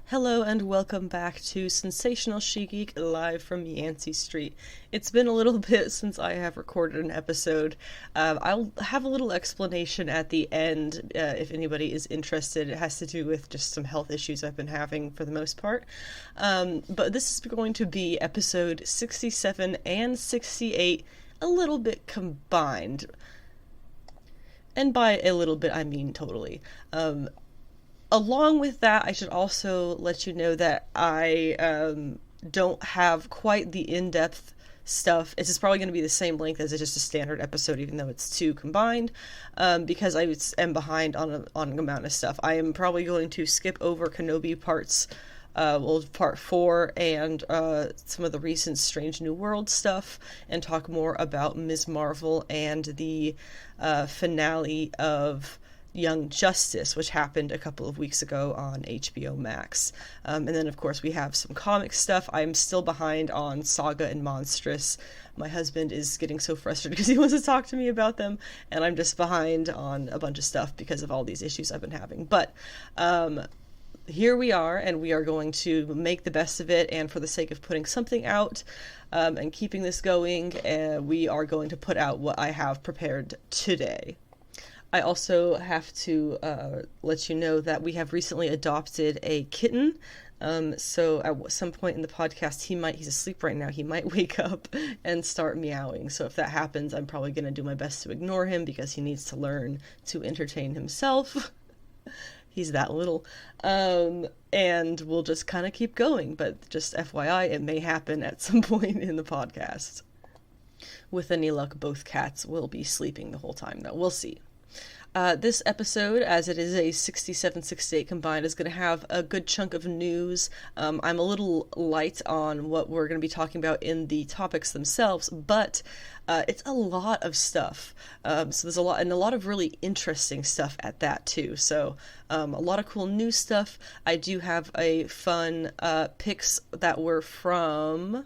Hello and welcome back to Sensational She-Geek live from Yancey Street. It's been a little bit since I have recorded an episode. I'll have a little explanation at the end if anybody is interested. It has to do with just some health issues I've been having for the most part. But this is going to be episode 67 and 68, a little bit combined. And by a little bit, I mean totally. Along with that, I should also let you know that I don't have quite the in-depth stuff. It's just probably going to be the same length as just a standard episode, even though it's two combined, because I am behind on an amount of stuff. I am probably going to skip over Kenobi part 4 and some of the recent Strange New World stuff, and talk more about Ms. Marvel and the finale of Young Justice, which happened a couple of weeks ago on HBO Max. And then, of course, we have some comic stuff. I'm still behind on Saga and Monstrous. My husband is getting so frustrated because he wants to talk to me about them, and I'm just behind on a bunch of stuff because of all these issues I've been having. But here we are, and we are going to make the best of it, and for the sake of putting something out and keeping this going, we are going to put out what I have prepared today. I also have to let you know that we have recently adopted a kitten. So at some point in the podcast, he's asleep right now, he might wake up and start meowing. So if that happens, I'm probably going to do my best to ignore him because he needs to learn to entertain himself. He's that little. And we'll just kind of keep going. But just FYI, it may happen at some point in the podcast. With any luck, both cats will be sleeping the whole time, though. We'll see. This episode, as it is a 67-68 combined, is going to have a good chunk of news. I'm a little light on what we're going to be talking about in the topics themselves, but it's a lot of stuff. So there's a lot of really interesting stuff at that too. So a lot of cool new stuff. I do have a fun picks that were from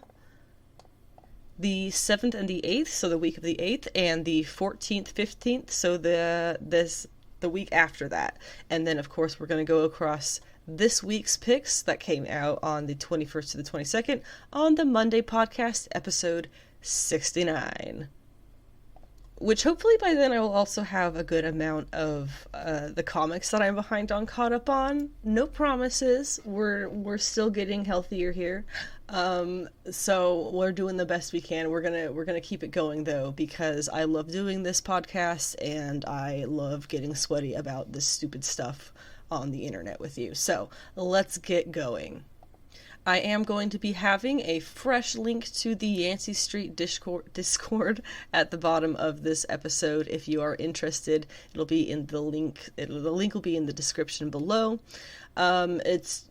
the 7th and the 8th, so the week of the 8th, and the 14th, 15th, so the week after that. And then, of course, we're going to go across this week's picks that came out on the 21st to the 22nd on the Monday podcast, episode 69. Which hopefully by then I will also have a good amount of the comics that I'm behind on caught up on. No promises. We're still getting healthier here. So we're doing the best we can. We're gonna keep it going though, because I love doing this podcast and I love getting sweaty about this stupid stuff on the internet with you. So let's get going. I am going to be having a fresh link to the Yancey Street Discord at the bottom of this episode. If you are interested, it'll be in the link. The link will be in the description below. It's,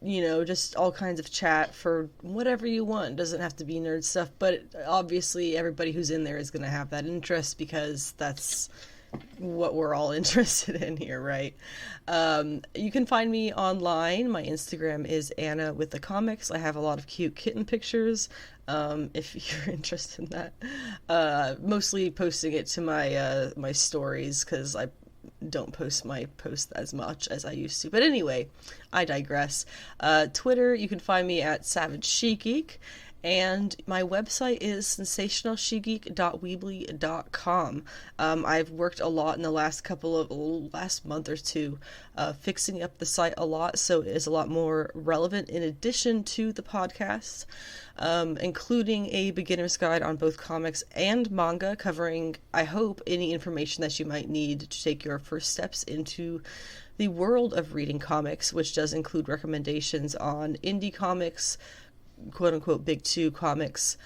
just all kinds of chat for whatever you want. It doesn't have to be nerd stuff, but obviously everybody who's in there is going to have that interest because that's what we're all interested in here, right? You can find me online. My Instagram is Anna with the comics. I have a lot of cute kitten pictures, if you're interested in that. Mostly posting it to my stories, because I don't post my posts as much as I used to. But anyway, I digress. Twitter, you can find me at Savage She-Geek. And my website is sensationalshegeek.weebly.com. I've worked a lot in the last month or two, fixing up the site a lot, so it is a lot more relevant in addition to the podcast, including a beginner's guide on both comics and manga, covering, I hope, any information that you might need to take your first steps into the world of reading comics, which does include recommendations on indie comics, quote-unquote big two comics,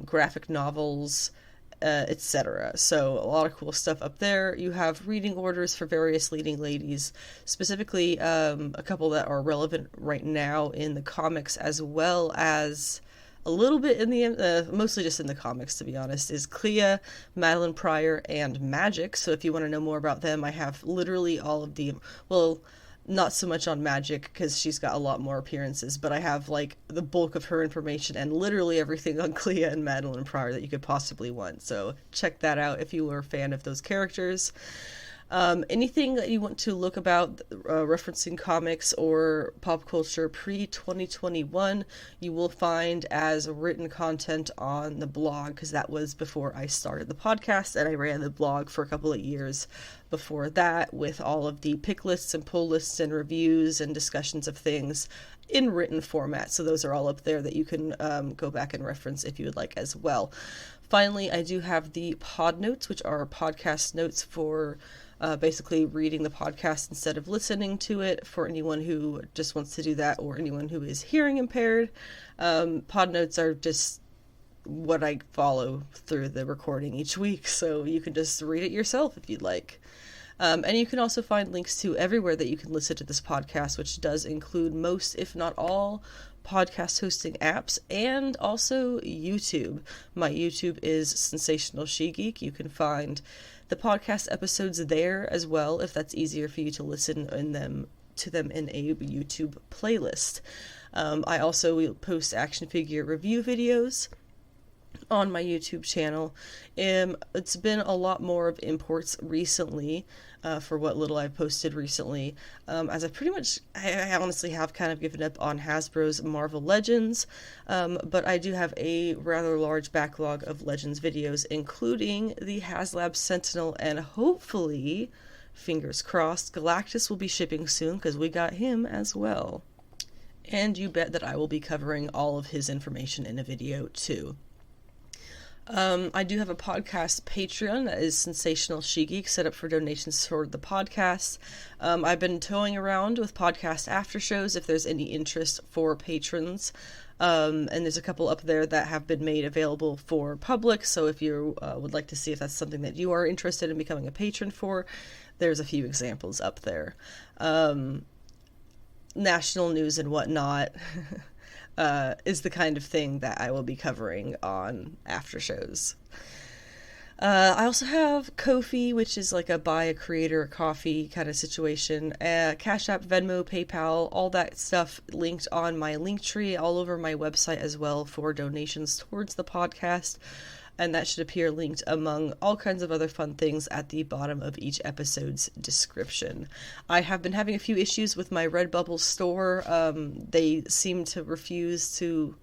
graphic novels, etc. So a lot of cool stuff up there. You have reading orders for various leading ladies, specifically a couple that are relevant right now in the comics, as well as a little bit in the mostly just in the comics, to be honest, is Clea, Madeline Pryor, and Magic. So if you want to know more about them, I have literally all of the, not so much on Magic because she's got a lot more appearances, but I have the bulk of her information and literally everything on Clea and Madeline Pryor that you could possibly want. So check that out if you were a fan of those characters. Anything that you want to look about referencing comics or pop culture pre-2021, you will find as written content on the blog, because that was before I started the podcast, and I ran the blog for a couple of years before that with all of the pick lists and pull lists and reviews and discussions of things in written format. So those are all up there that you can go back and reference if you would like as well. Finally, I do have the pod notes, which are podcast notes for basically reading the podcast instead of listening to it, for anyone who just wants to do that or anyone who is hearing impaired. Pod notes are just what I follow through the recording each week, so you can just read it yourself if you'd like. And you can also find links to everywhere that you can listen to this podcast, which does include most, if not all, podcast hosting apps, and also YouTube. My YouTube is Sensational She-Geek. You can find the podcast episodes there as well, if that's easier for you to listen to them in a YouTube playlist. I also post action figure review videos on my YouTube channel. It's been a lot more of imports recently, for what little I've posted recently, as I honestly have kind of given up on Hasbro's Marvel Legends, but I do have a rather large backlog of Legends videos, including the HasLab Sentinel, and hopefully, fingers crossed, Galactus will be shipping soon, because we got him as well. And you bet that I will be covering all of his information in a video too. I do have a podcast Patreon that is Sensational She-Geek, set up for donations toward the podcast. I've been toying around with podcast after shows if there's any interest for patrons. And there's a couple up there that have been made available for public, so if you would like to see if that's something that you are interested in becoming a patron for, there's a few examples up there. National news and whatnot is the kind of thing that I will be covering on after shows. I also have Ko-fi, which is like a buy a creator a coffee kind of situation. Cash App, Venmo, PayPal, all that stuff linked on my Linktree, all over my website as well, for donations towards the podcast. And that should appear linked among all kinds of other fun things at the bottom of each episode's description. I have been having a few issues with my Redbubble store. They seem to refuse to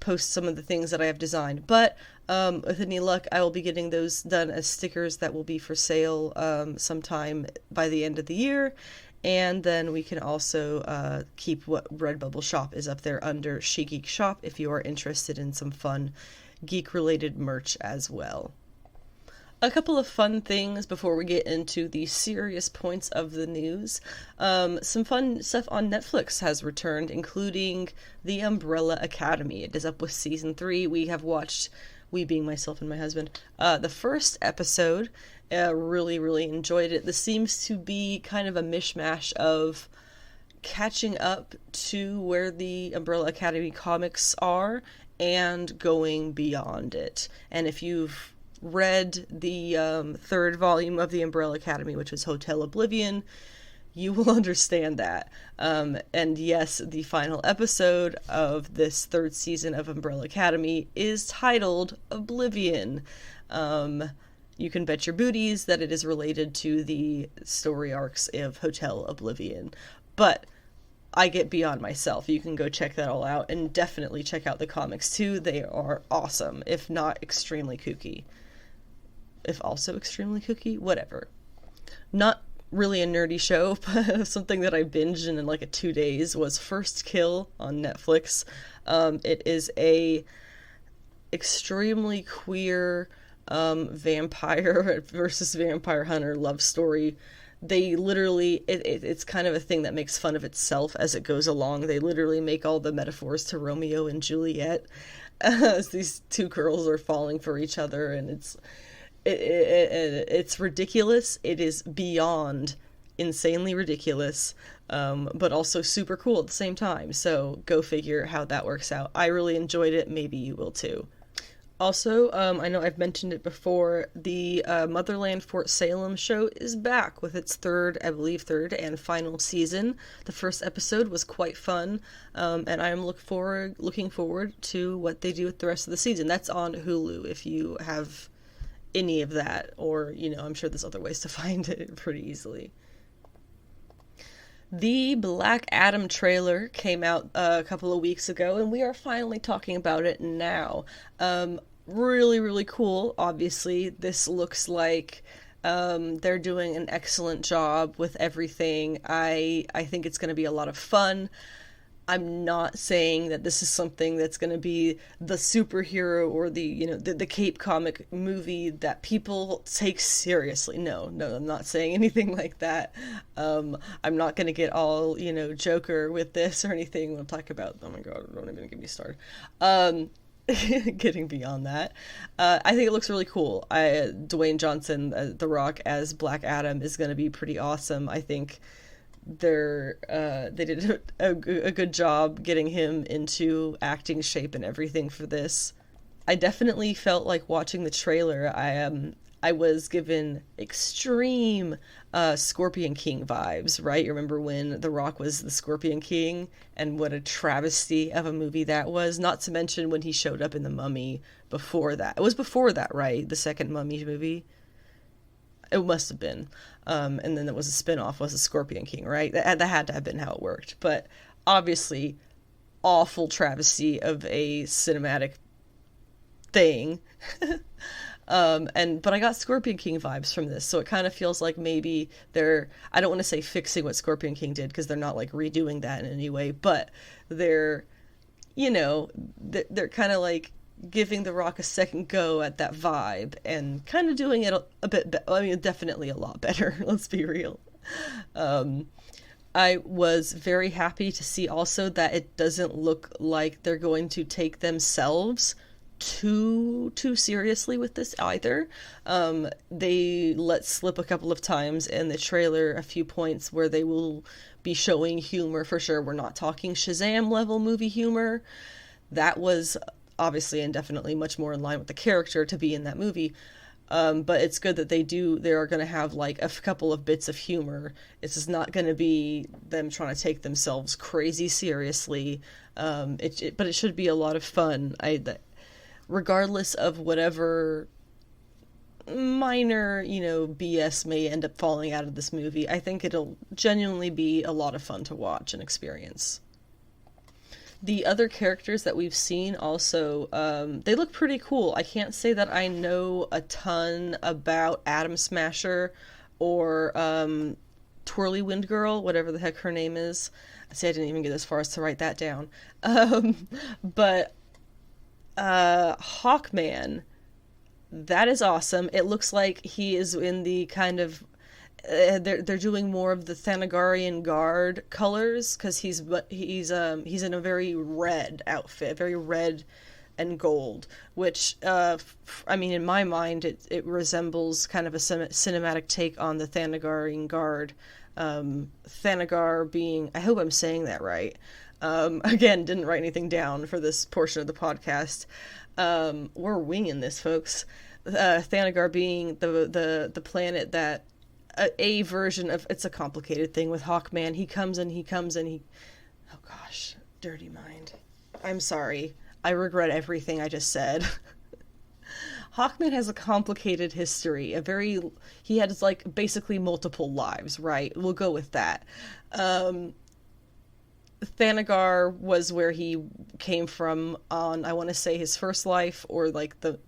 post some of the things that I have designed, but with any luck, I will be getting those done as stickers that will be for sale sometime by the end of the year. And then we can also keep what Redbubble shop is up there under She-Geek Shop if you are interested in some fun geek-related merch as well. A couple of fun things before we get into the serious points of the news. Some fun stuff on Netflix has returned, including The Umbrella Academy. It is up with season 3. We have watched, we being myself and my husband, the first episode. Really enjoyed it. This seems to be kind of a mishmash of catching up to where the Umbrella Academy comics are and going beyond it. And if you've read the third volume of the Umbrella Academy, which was Hotel Oblivion, you will understand that. And yes, the final episode of this third season of Umbrella Academy is titled Oblivion. You can bet your booties that it is related to the story arcs of Hotel Oblivion. But I get beyond myself. You can go check that all out, and definitely check out the comics too. They are awesome, if not extremely kooky. If also extremely kooky, whatever. Not really a nerdy show, but something that I binged in like 2 days was First Kill on Netflix. It is a extremely queer vampire versus vampire hunter love story. They literally, it's kind of a thing that makes fun of itself as it goes along. They literally make all the metaphors to Romeo and Juliet as these two girls are falling for each other, and it's ridiculous. It is beyond insanely ridiculous, but also super cool at the same time. So go figure how that works out. I really enjoyed it. Maybe you will too. Also, I know I've mentioned it before, the Motherland Fort Salem show is back with its third and final season. The first episode was quite fun, and I'm looking forward to what they do with the rest of the season. That's on Hulu if you have any of that, or, I'm sure there's other ways to find it pretty easily. The Black Adam trailer came out a couple of weeks ago, and we are finally talking about it now. Really, really cool. Obviously, this looks like they're doing an excellent job with everything. I think it's going to be a lot of fun. I'm not saying that this is something that's going to be the superhero or the Cape comic movie that people take seriously. No, I'm not saying anything like that. I'm not going to get all, Joker with this or anything. We'll talk about, oh my god, don't even get me started. Getting beyond that. I think it looks really cool. Dwayne Johnson, The Rock, as Black Adam is going to be pretty awesome. I think they did a good job getting him into acting shape and everything for this. I definitely felt like watching the trailer. I was given extreme Scorpion King vibes, right? You remember when The Rock was the Scorpion King, and what a travesty of a movie that was? Not to mention when he showed up in The Mummy before that. It was before that, right? The second Mummy movie? It must have been. And then it was a spin-off, was the Scorpion King, right? That had to have been how it worked. But obviously, awful travesty of a cinematic thing. But I got Scorpion King vibes from this, so it kind of feels like maybe I don't want to say fixing what Scorpion King did, because they're not like redoing that in any way, but they're kind of like giving The Rock a second go at that vibe and kind of doing it a bit definitely a lot better. Let's be real. I was very happy to see also that it doesn't look like they're going to take themselves too seriously with this either. They let slip a couple of times in the trailer a few points where they will be showing humor for sure. We're not talking Shazam level movie humor. That was obviously and definitely much more in line with the character to be in that movie. But it's good that they are going to have like a couple of bits of humor. It's just not going to be them trying to take themselves crazy seriously. But it should be a lot of fun. Regardless of whatever minor, BS may end up falling out of this movie, I think it'll genuinely be a lot of fun to watch and experience. The other characters that we've seen also, they look pretty cool. I can't say that I know a ton about Atom Smasher or Twirly Wind Girl, whatever the heck her name is. See, I didn't even get as far as to write that down. But Hawkman, that is awesome. It looks like he is in the kind of they're doing more of the Thanagarian Guard colors, because he's in a very red outfit, very red and gold, which in my mind it resembles kind of a cinematic take on the Thanagarian Guard. Thanagar being, I hope I'm saying that right. Again, didn't write anything down for this portion of the podcast. We're winging this, folks. Thanagar being the planet that a version of, it's a complicated thing with Hawkman. He comes and oh gosh, dirty mind. I'm sorry. I regret everything I just said. Hawkman has a complicated history. He had like basically multiple lives, right? We'll go with that. Thanagar was where he came from on, I want to say, his first life, or like the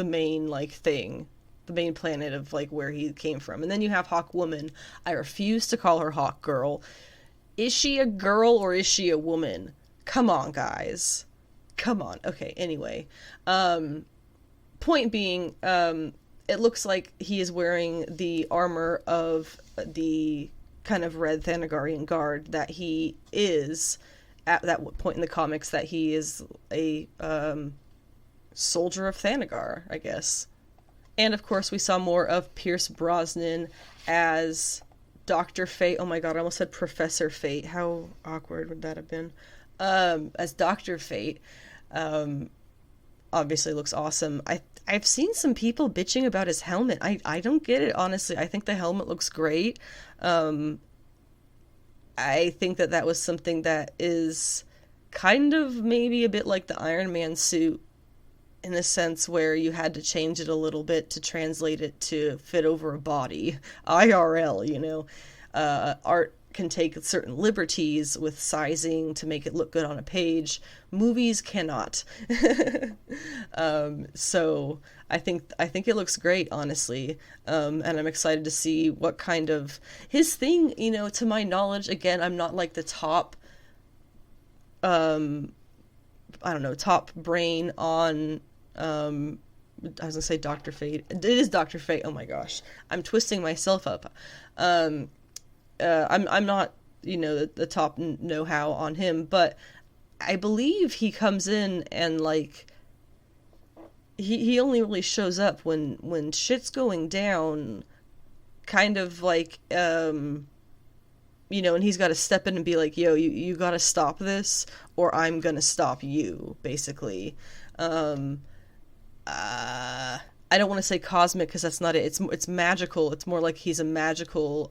main like thing, the main planet of like where he came from. And then you have Hawkwoman. I refuse to call her Hawk Girl. Is she a girl or is she a woman? Come on, guys. Come on. Okay, anyway. Point being, it looks like he is wearing the armor of the kind of red Thanagarian Guard that he is at that point in the comics, that he is a soldier of Thanagar, I guess. And of course we saw more of Pierce Brosnan as Dr. Fate. Oh my god, I almost said Professor Fate. How awkward would that have been? As Dr. Fate. Obviously looks awesome. I've seen some people bitching about his helmet. I don't get it, honestly. I think the helmet looks great. I think that was something that is kind of maybe a bit like the Iron Man suit in a sense where you had to change it a little bit to translate it to fit over a body. IRL, you know. Art can take certain liberties with sizing to make it look good on a page. Movies cannot. So I think it looks great, honestly. And I'm excited to see what kind of his thing, you know, to my knowledge, again, I'm not like the top I don't know, top brain on I was gonna say Dr. Fate. It is Dr. Fate. Oh my gosh. I'm twisting myself up. I'm not, you know, the top know-how on him, but I believe he comes in and like he only really shows up when shit's going down, kind of like you know, and he's got to step in and be like, yo, you got to stop this or I'm gonna stop you, basically. I don't want to say cosmic because that's not it. It's magical. It's more like he's a magical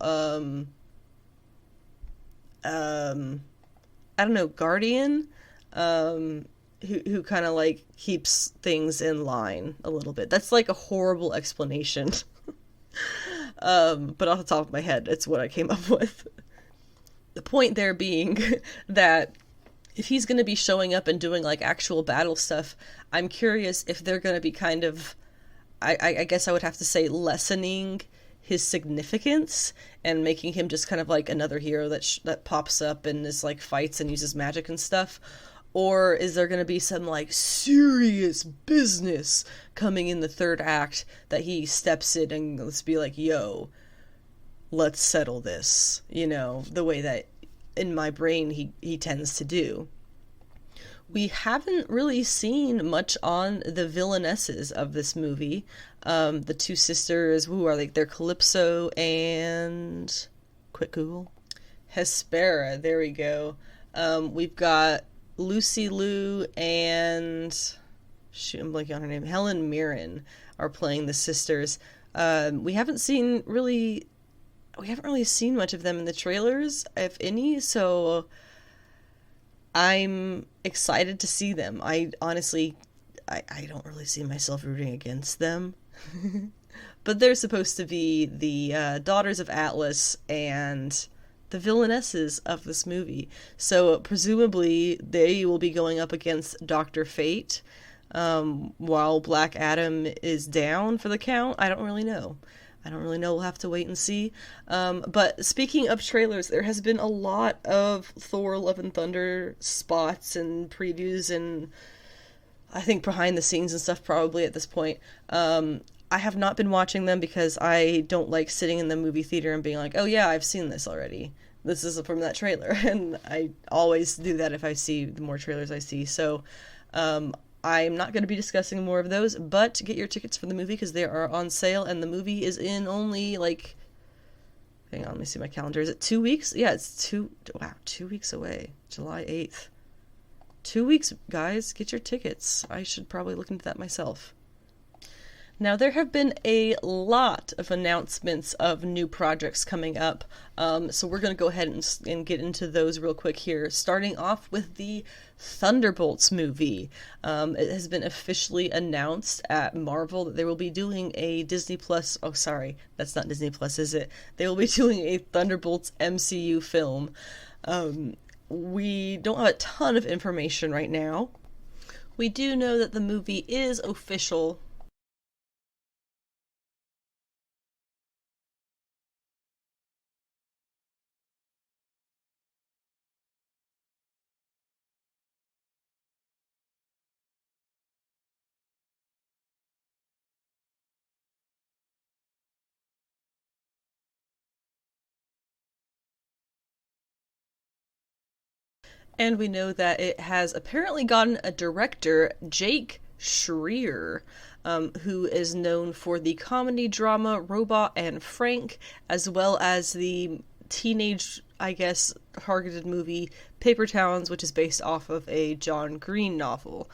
I don't know, guardian, who kind of like keeps things in line a little bit. That's like a horrible explanation. But off the top of my head, it's what I came up with. The point there being that if he's going to be showing up and doing like actual battle stuff, I'm curious if they're going to be kind of, I guess I would have to say, lessening his significance and making him just kind of like another hero that pops up and is like fights and uses magic and stuff. Or is there going to be some like serious business coming in the third act that he steps in and let's be like, yo, let's settle this, you know, the way that in my brain he tends to do. We haven't really seen much on the villainesses of this movie. The two sisters, who are like, they're Calypso and... Quick Google. Hespera, there we go. We've got Lucy Liu and... Shoot, I'm blanking on her name. Helen Mirren are playing the sisters. We haven't really seen much of them in the trailers, if any, so I'm excited to see them. I honestly don't really see myself rooting against them. But they're supposed to be the daughters of Atlas and the villainesses of this movie. So presumably they will be going up against Dr. Fate, while Black Adam is down for the count. I don't really know. We'll have to wait and see. But speaking of trailers, there has been a lot of Thor Love and Thunder spots and previews and I think behind the scenes and stuff probably at this point. I have not been watching them because I don't like sitting in the movie theater and being like, oh yeah, I've seen this already. This is from that trailer. And I always do that if I see the more trailers I see. So I'm not going to be discussing more of those, but get your tickets for the movie because they are on sale, and the movie is in only, like, hang on, let me see my calendar. Is it 2 weeks? Yeah, it's 2 weeks away. July 8th. 2 weeks, guys. Get your tickets. I should probably look into that myself. Now, there have been a lot of announcements of new projects coming up, so we're going to go ahead and get into those real quick here, starting off with the Thunderbolts movie. It has been officially announced at Marvel that they will be doing a Disney Plus... Oh, sorry, that's not Disney Plus, is it? They will be doing a Thunderbolts MCU film. We don't have a ton of information right now. We do know that the movie is official... And we know that it has apparently gotten a director, Jake Schreier, who is known for the comedy drama Robot and Frank, as well as the teenage, I guess, targeted movie Paper Towns, which is based off of a John Green novel.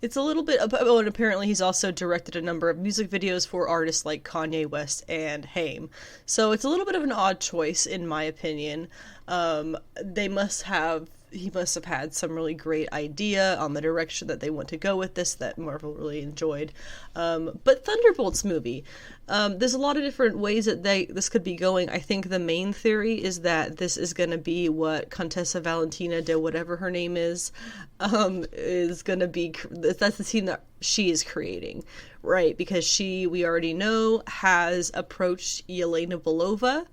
It's a little bit, and apparently he's also directed a number of music videos for artists like Kanye West and Haim. So it's a little bit of an odd choice, in my opinion. They must have he must have had some really great idea on the direction that they want to go with this that Marvel really enjoyed. But Thunderbolts movie, there's a lot of different ways that this could be going. I think the main theory is that this is going to be what Contessa Valentina de whatever her name is going to be. That's the team that she is creating, right? Because we already know, has approached Yelena Belova.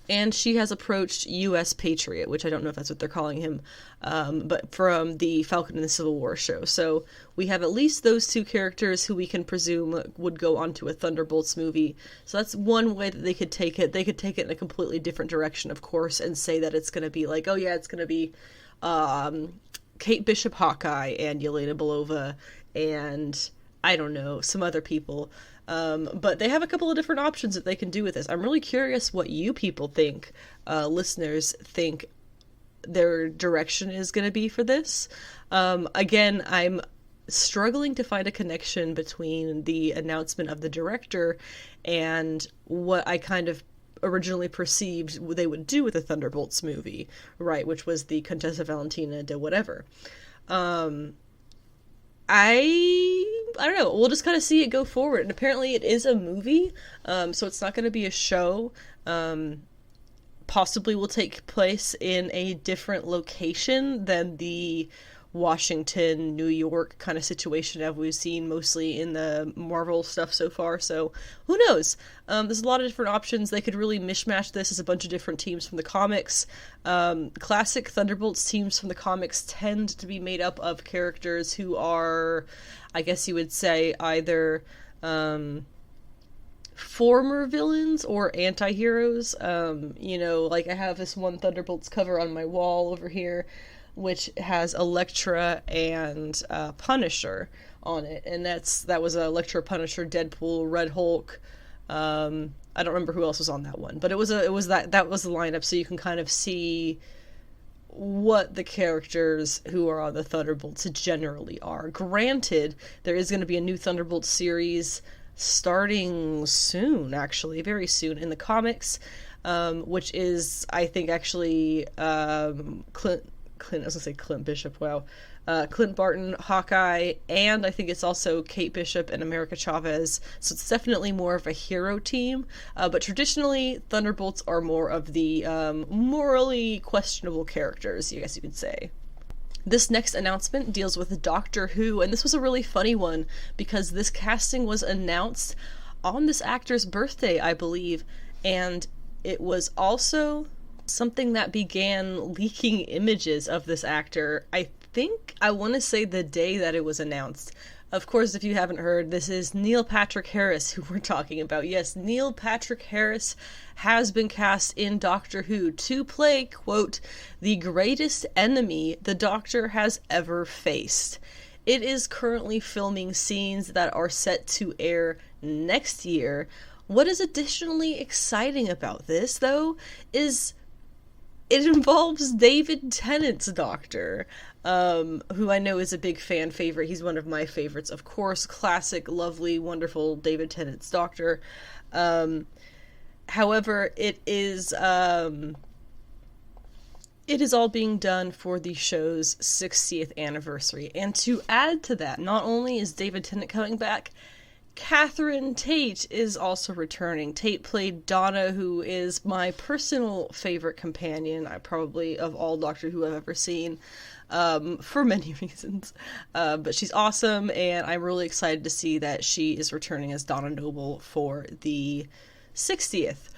And she has approached U.S. Patriot, which I don't know if that's what they're calling him, but from the Falcon and the Civil War show. So we have at least those two characters who we can presume would go onto a Thunderbolts movie. So that's one way that they could take it. They could take it in a completely different direction, of course, and say that it's going to be like, oh yeah, it's going to be Kate Bishop Hawkeye and Yelena Belova and, I don't know, some other people. But they have a couple of different options that they can do with this. I'm really curious what you people think, listeners think their direction is going to be for this. Again, I'm struggling to find a connection between the announcement of the director and what I kind of originally perceived they would do with the Thunderbolts movie, right, which was the Contessa Valentina de whatever. I don't know. We'll just kind of see it go forward. And apparently it is a movie, so it's not going to be a show. Possibly will take place in a different location than the Washington, New York kind of situation that we've seen mostly in the Marvel stuff so far. So who knows? There's a lot of different options. They could really mishmash this as a bunch of different teams from the comics. Classic Thunderbolts teams from the comics tend to be made up of characters who are, I guess you would say, either former villains or anti-heroes. Like I have this one Thunderbolts cover on my wall over here, which has Elektra and Punisher on it, and that was Elektra, Punisher, Deadpool, Red Hulk. I don't remember who else was on that one, but that was the lineup, so you can kind of see what the characters who are on the Thunderbolts generally are. Granted, there is going to be a new Thunderbolts series starting soon, actually, very soon in the comics, which is, I think, actually Clint Bishop, wow. Clint Barton, Hawkeye, and I think it's also Kate Bishop and America Chavez, so it's definitely more of a hero team, but traditionally, Thunderbolts are more of the morally questionable characters, I guess you could say. This next announcement deals with Doctor Who, and this was a really funny one, because this casting was announced on this actor's birthday, I believe, and it was also something that began leaking images of this actor, I want to say the day that it was announced. Of course, if you haven't heard, this is Neil Patrick Harris who we're talking about. Yes, Neil Patrick Harris has been cast in Doctor Who to play, quote, the greatest enemy the Doctor has ever faced. It is currently filming scenes that are set to air next year. What is additionally exciting about this, though, is it involves David Tennant's Doctor, who I know is a big fan favorite. He's one of my favorites, of course. Classic, lovely, wonderful David Tennant's Doctor. However, it is all being done for the show's 60th anniversary. And to add to that, not only is David Tennant coming back, Catherine Tate is also returning. Tate played Donna, who is my personal favorite companion, probably of all Doctor Who I've ever seen, for many reasons. But she's awesome, and I'm really excited to see that she is returning as Donna Noble for the 60th.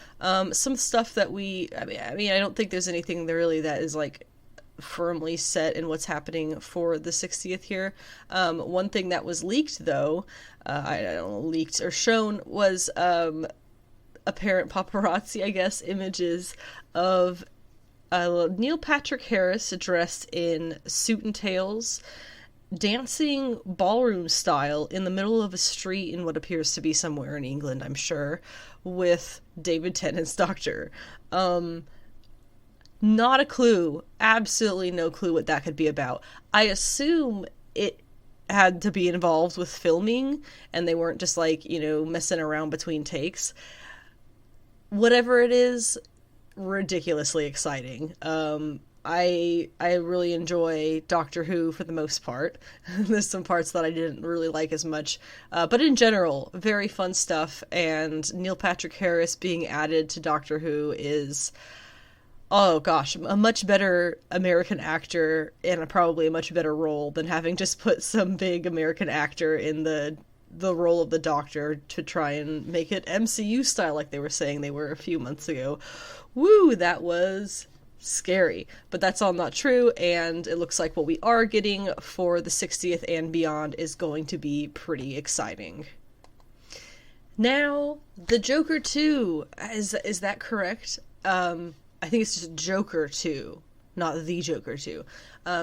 Some stuff that I don't think there's anything there really that is like firmly set in what's happening for the 60th here. One thing that was leaked, though, I don't know, leaked or shown, was apparent paparazzi, I guess, images of Neil Patrick Harris dressed in suit and tails, dancing ballroom style in the middle of a street in what appears to be somewhere in England, I'm sure, with David Tennant's Doctor. Not a clue, absolutely no clue what that could be about. I assume it had to be involved with filming, and they weren't just messing around between takes. Whatever it is, ridiculously exciting. I really enjoy Doctor Who for the most part. There's some parts that I didn't really like as much, but in general, very fun stuff. And Neil Patrick Harris being added to Doctor Who is, oh gosh, a much better American actor and probably a much better role than having just put some big American actor in the role of the Doctor to try and make it MCU style like they were saying they were a few months ago. Woo, that was scary. But that's all not true, and it looks like what we are getting for the 60th and beyond is going to be pretty exciting. Now, the Joker 2. Is that correct? I think it's just Joker 2, not the Joker 2.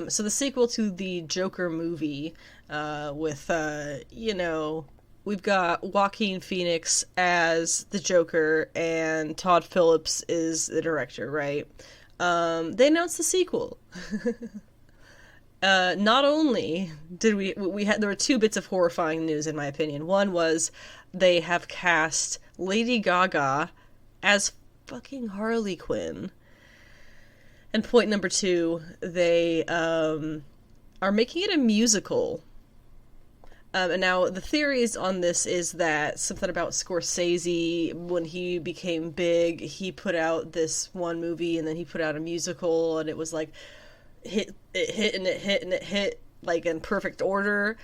So the sequel to the Joker movie, with, we've got Joaquin Phoenix as the Joker, and Todd Phillips is the director, right? They announced the sequel. Not only did we had, there were two bits of horrifying news in my opinion. One was they have cast Lady Gaga as fucking Harley Quinn. And point number two, they are making it a musical. And now the theories on this is that something about Scorsese, when he became big, he put out this one movie and then he put out a musical, and it was like it hit like in perfect order.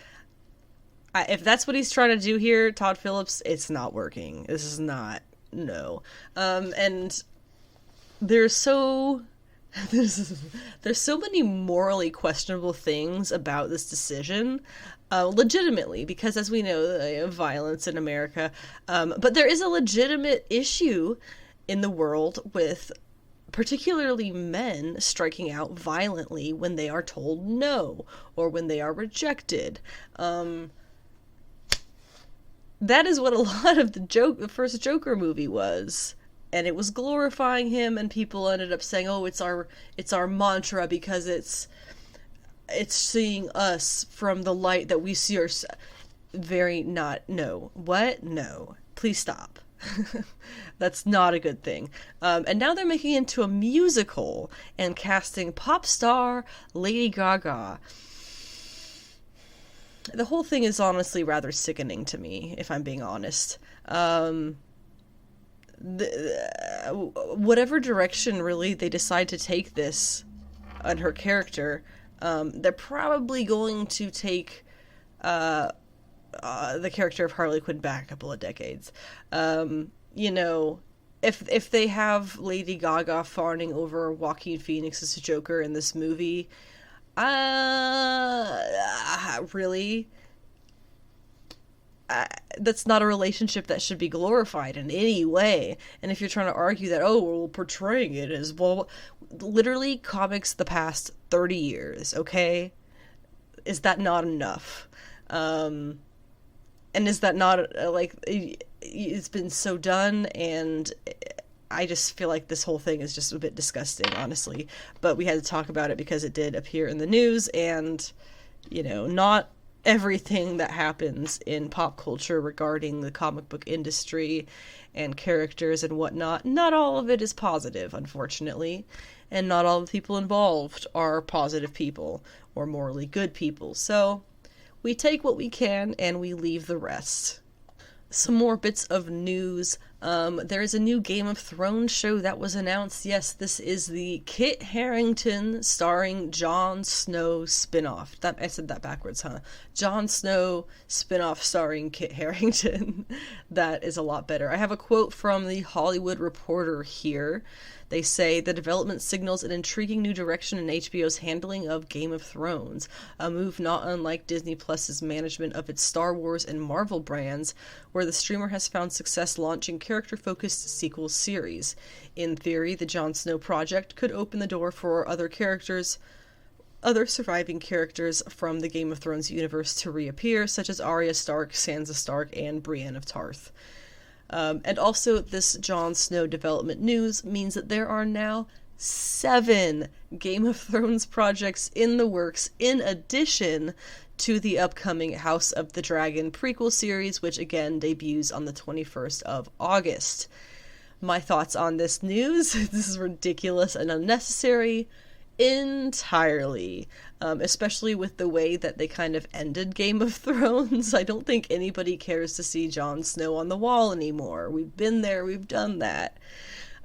If that's what he's trying to do here, Todd Phillips, it's not working. This is not, no. And there's so many morally questionable things about this decision, legitimately, because as we know, violence in America, but there is a legitimate issue in the world with particularly men striking out violently when they are told no, or when they are rejected. That is what a lot of the first Joker movie was. And it was glorifying him, and people ended up saying, "Oh, it's our mantra because it's seeing us from the light that we see ourselves." Very not, no. What? No. Please stop. That's not a good thing. And now they're making it into a musical and casting pop star Lady Gaga. The whole thing is honestly rather sickening to me, if I'm being honest. Whatever direction really they decide to take this on her character, they're probably going to take the character of Harley Quinn back a couple of decades. If they have Lady Gaga fawning over Joaquin Phoenix's Joker in this movie, really? That's not a relationship that should be glorified in any way. And if you're trying to argue that, oh, well, portraying it as, well, literally comics the past 30 years, okay? Is that not enough? And is that not, it's been so done, and I just feel like this whole thing is just a bit disgusting, honestly. But we had to talk about it because it did appear in the news, and, not everything that happens in pop culture regarding the comic book industry and characters and whatnot, not all of it is positive, unfortunately, and not all the people involved are positive people or morally good people. So we take what we can and we leave the rest. Some more bits of news. There is a new Game of Thrones show that was announced. Yes, this is the Kit Harington starring Jon Snow spinoff. I said that backwards, huh? Jon Snow spinoff starring Kit Harington. That is a lot better. I have a quote from the Hollywood Reporter here. They say, the development signals an intriguing new direction in HBO's handling of Game of Thrones, a move not unlike Disney Plus's management of its Star Wars and Marvel brands, where the streamer has found success launching character-focused sequel series. In theory, the Jon Snow project could open the door for other surviving characters from the Game of Thrones universe to reappear, such as Arya Stark, Sansa Stark, and Brienne of Tarth. And also, this Jon Snow development news means that there are now 7 Game of Thrones projects in the works, in addition to the upcoming House of the Dragon prequel series, which again debuts on the 21st of August. My thoughts on this news: this is ridiculous and unnecessary. Entirely. Especially with the way that they kind of ended Game of Thrones. I don't think anybody cares to see Jon Snow on the wall anymore. We've been there, we've done that.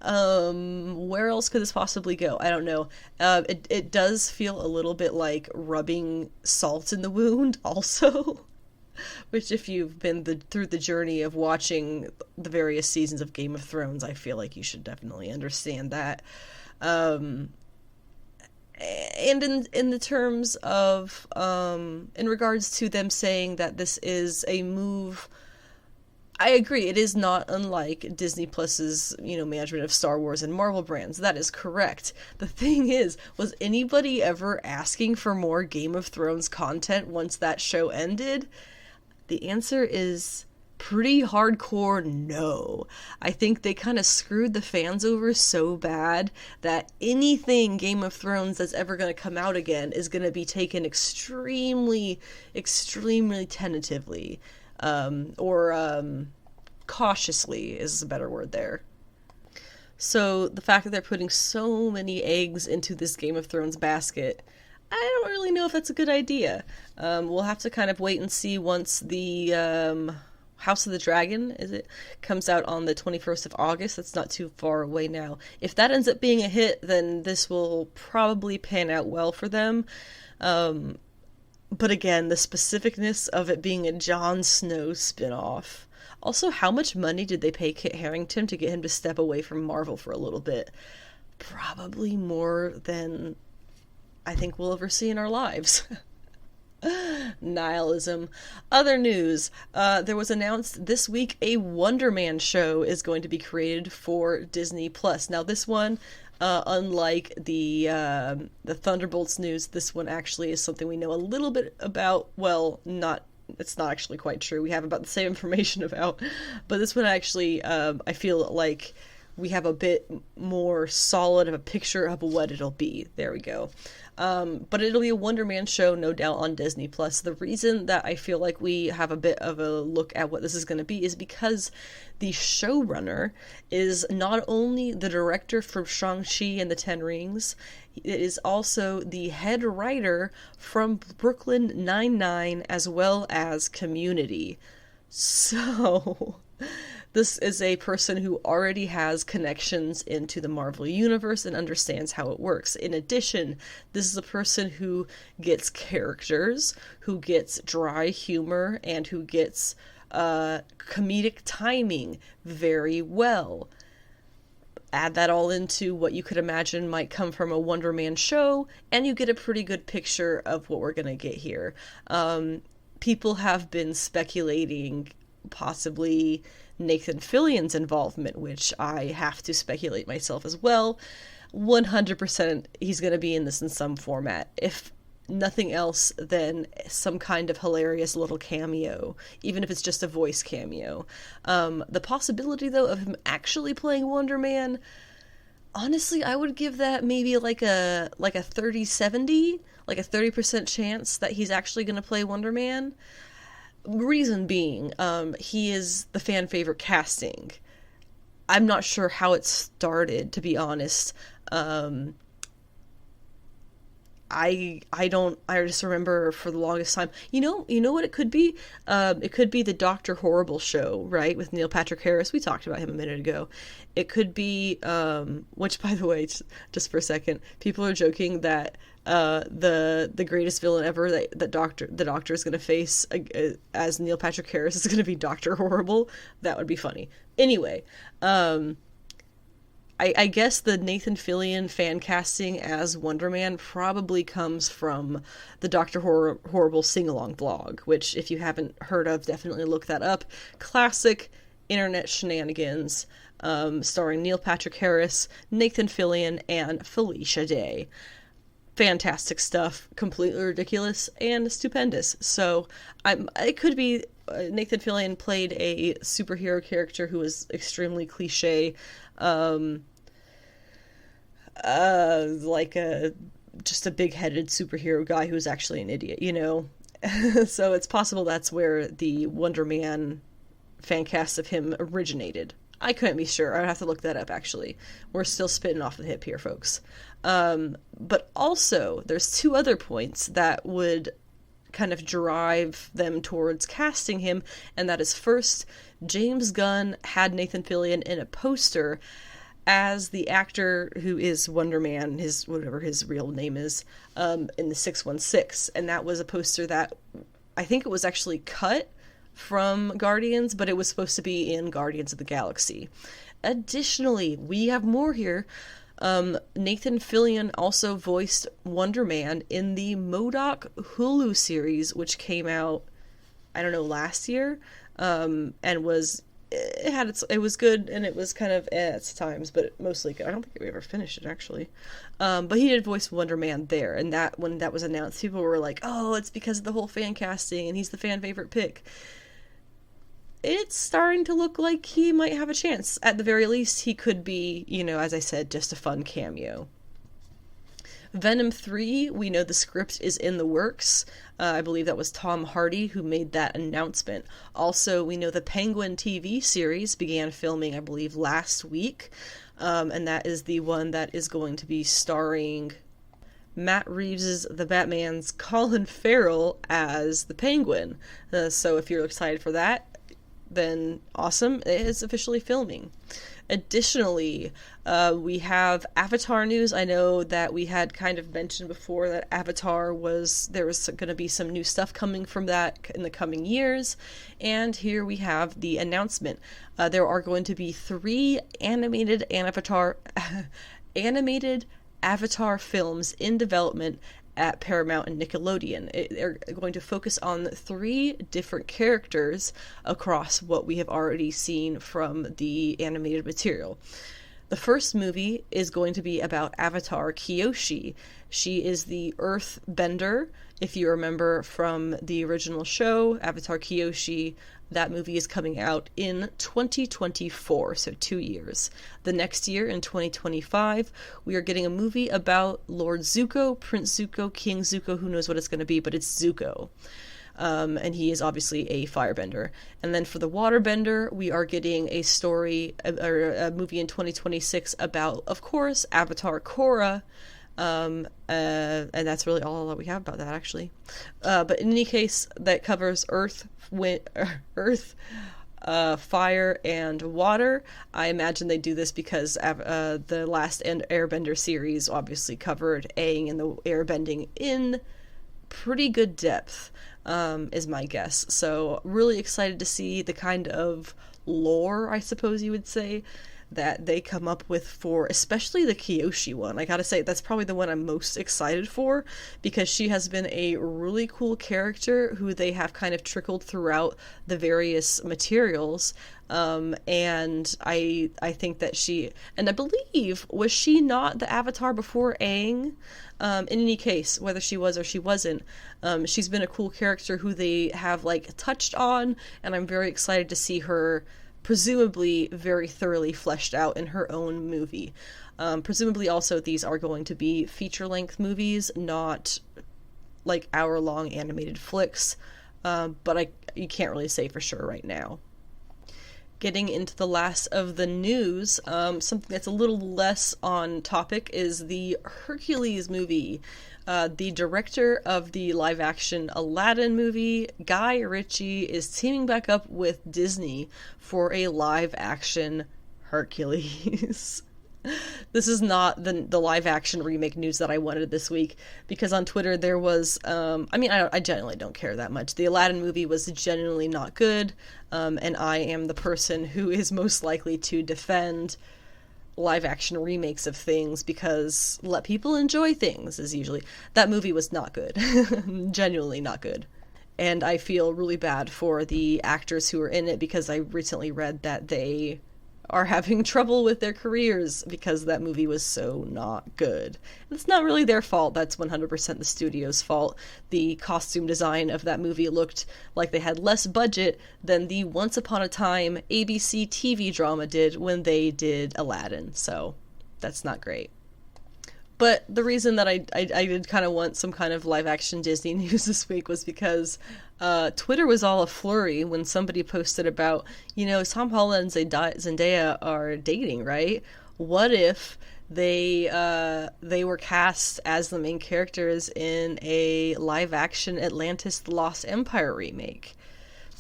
Where else could this possibly go? I don't know. It does feel a little bit like rubbing salt in the wound also. Which, if you've been through the journey of watching the various seasons of Game of Thrones, I feel like you should definitely understand that. And in the terms of, in regards to them saying that this is a move, I agree, it is not unlike Disney Plus's, management of Star Wars and Marvel brands. That is correct. The thing is, was anybody ever asking for more Game of Thrones content once that show ended? The answer is pretty hardcore no. I think they kind of screwed the fans over so bad that anything Game of Thrones that's ever going to come out again is going to be taken extremely, extremely tentatively. Cautiously is a better word there. So the fact that they're putting so many eggs into this Game of Thrones basket, I don't really know if that's a good idea. We'll have to kind of wait and see once the House of the Dragon, comes out on the 21st of August. That's not too far away now. If that ends up being a hit, then this will probably pan out well for them. But again, the specificness of it being a Jon Snow spinoff. Also, how much money did they pay Kit Harington to get him to step away from Marvel for a little bit? Probably more than I think we'll ever see in our lives. Nihilism. Other news. There was announced this week a Wonder Man show is going to be created for Disney Plus. Now this one, unlike the Thunderbolts news, this one actually is something we know a little bit about. Well, it's not actually quite true. We have about the same information about. But this one actually, I feel like we have a bit more solid of a picture of what it'll be. There we go. But it'll be a Wonder Man show, no doubt, on Disney Plus. The reason that I feel like we have a bit of a look at what this is going to be is because the showrunner is not only the director from Shang-Chi and the Ten Rings, it is also the head writer from Brooklyn Nine-Nine as well as Community. So this is a person who already has connections into the Marvel Universe and understands how it works. In addition, this is a person who gets characters, who gets dry humor, and who gets comedic timing very well. Add that all into what you could imagine might come from a Wonder Man show, and you get a pretty good picture of what we're going to get here. People have been speculating possibly Nathan Fillion's involvement, which I have to speculate myself as well. 100% he's going to be in this in some format. If nothing else than some kind of hilarious little cameo, even if it's just a voice cameo. The possibility, though, of him actually playing Wonder Man, honestly, I would give that maybe like a 30-70, like a 30% chance that he's actually going to play Wonder Man. Reason being, he is the fan favorite casting. I'm not sure how it started, to be honest. I just remember for the longest time, you know what it could be? It could be the Dr. Horrible show, right? With Neil Patrick Harris. We talked about him a minute ago. It could be, which, by the way, just for a second, people are joking that the greatest villain ever that the Doctor is going to face as Neil Patrick Harris is going to be Dr. Horrible. That would be funny. Anyway, I guess the Nathan Fillion fan casting as Wonder Man probably comes from the Dr. Horrible sing-along vlog, which, if you haven't heard of, definitely look that up. Classic internet shenanigans, starring Neil Patrick Harris, Nathan Fillion, and Felicia Day. Fantastic stuff, completely ridiculous, and stupendous. So, it could be Nathan Fillion played a superhero character who was extremely cliche, like just a big-headed superhero guy who was actually an idiot, So it's possible that's where the Wonder Man fan cast of him originated. I couldn't be sure. I'd have to look that up, actually. We're still spitting off the hip here, folks. But also, there's two other points that would kind of drive them towards casting him, and that is, first, James Gunn had Nathan Fillion in a poster as the actor who is Wonder Man, whatever his real name is, in the 616, and that was a poster that I think it was actually cut from Guardians, but it was supposed to be in Guardians of the Galaxy. Additionally, we have more here. Nathan Fillion also voiced Wonder Man in the MODOK Hulu series, which came out, I don't know, last year, and it was good, and it was kind of at times, but mostly good. I don't think we ever finished it, actually. But he did voice Wonder Man there, and that when that was announced, people were like, oh, it's because of the whole fan casting, and he's the fan favorite pick. It's starting to look like he might have a chance. At the very least, he could be, as I said, just a fun cameo. Venom 3, we know the script is in the works. I believe that was Tom Hardy who made that announcement. Also, we know the Penguin TV series began filming, I believe, last week. And that is the one that is going to be starring Matt Reeves' The Batman's Colin Farrell as the Penguin. So if you're excited for that, then awesome, it is officially filming. Additionally, we have Avatar news. I know that we had kind of mentioned before that there was going to be some new stuff coming from that in the coming years, and here we have the announcement. There are going to be 3 animated Avatar films in development at Paramount and Nickelodeon. They're going to focus on 3 different characters across what we have already seen from the animated material. The first movie is going to be about Avatar Kyoshi. She is the Earth Bender. If you remember from the original show, Avatar Kyoshi, that movie is coming out in 2024, so 2 years. The next year, in 2025, we are getting a movie about Lord Zuko, Prince Zuko, King Zuko, who knows what it's going to be, but it's Zuko. And he is obviously a firebender. And then for the waterbender, we are getting a story, or a movie in 2026 about, of course, Avatar Korra. And that's really all that we have about that, actually. But in any case, that covers Earth, fire, and water. I imagine they do this because the last Airbender series obviously covered Aang and the airbending in pretty good depth, is my guess. So really excited to see the kind of lore, I suppose you would say, that they come up with for especially the Kyoshi one. I gotta say, that's probably the one I'm most excited for, because she has been a really cool character who they have kind of trickled throughout the various materials. And I think that and I believe, was she not the Avatar before Aang? In any case, whether she was or she wasn't, she's been a cool character who they have touched on, and I'm very excited to see her presumably very thoroughly fleshed out in her own movie. Presumably also these are going to be feature-length movies, not hour-long animated flicks, but you can't really say for sure right now. Getting into the last of the news, something that's a little less on topic is the Hercules movie. The director of the live-action Aladdin movie, Guy Ritchie, is teaming back up with Disney for a live-action Hercules. This is not the live-action remake news that I wanted this week, because on Twitter there was, I genuinely don't care that much. The Aladdin movie was genuinely not good, and I am the person who is most likely to defend live-action remakes of things, because let people enjoy things is usually... That movie was not good. Genuinely not good. And I feel really bad for the actors who are in it, because I recently read that they are having trouble with their careers because that movie was so not good. It's not really their fault. That's 100% the studio's fault. The costume design of that movie looked like they had less budget than the Once Upon a Time ABC TV drama did when they did Aladdin. So that's not great. But the reason that I did kind of want some kind of live action Disney news this week was because Twitter was all a flurry when somebody posted about, Tom Holland and Zendaya are dating, right? What if they were cast as the main characters in a live action Atlantis The Lost Empire remake?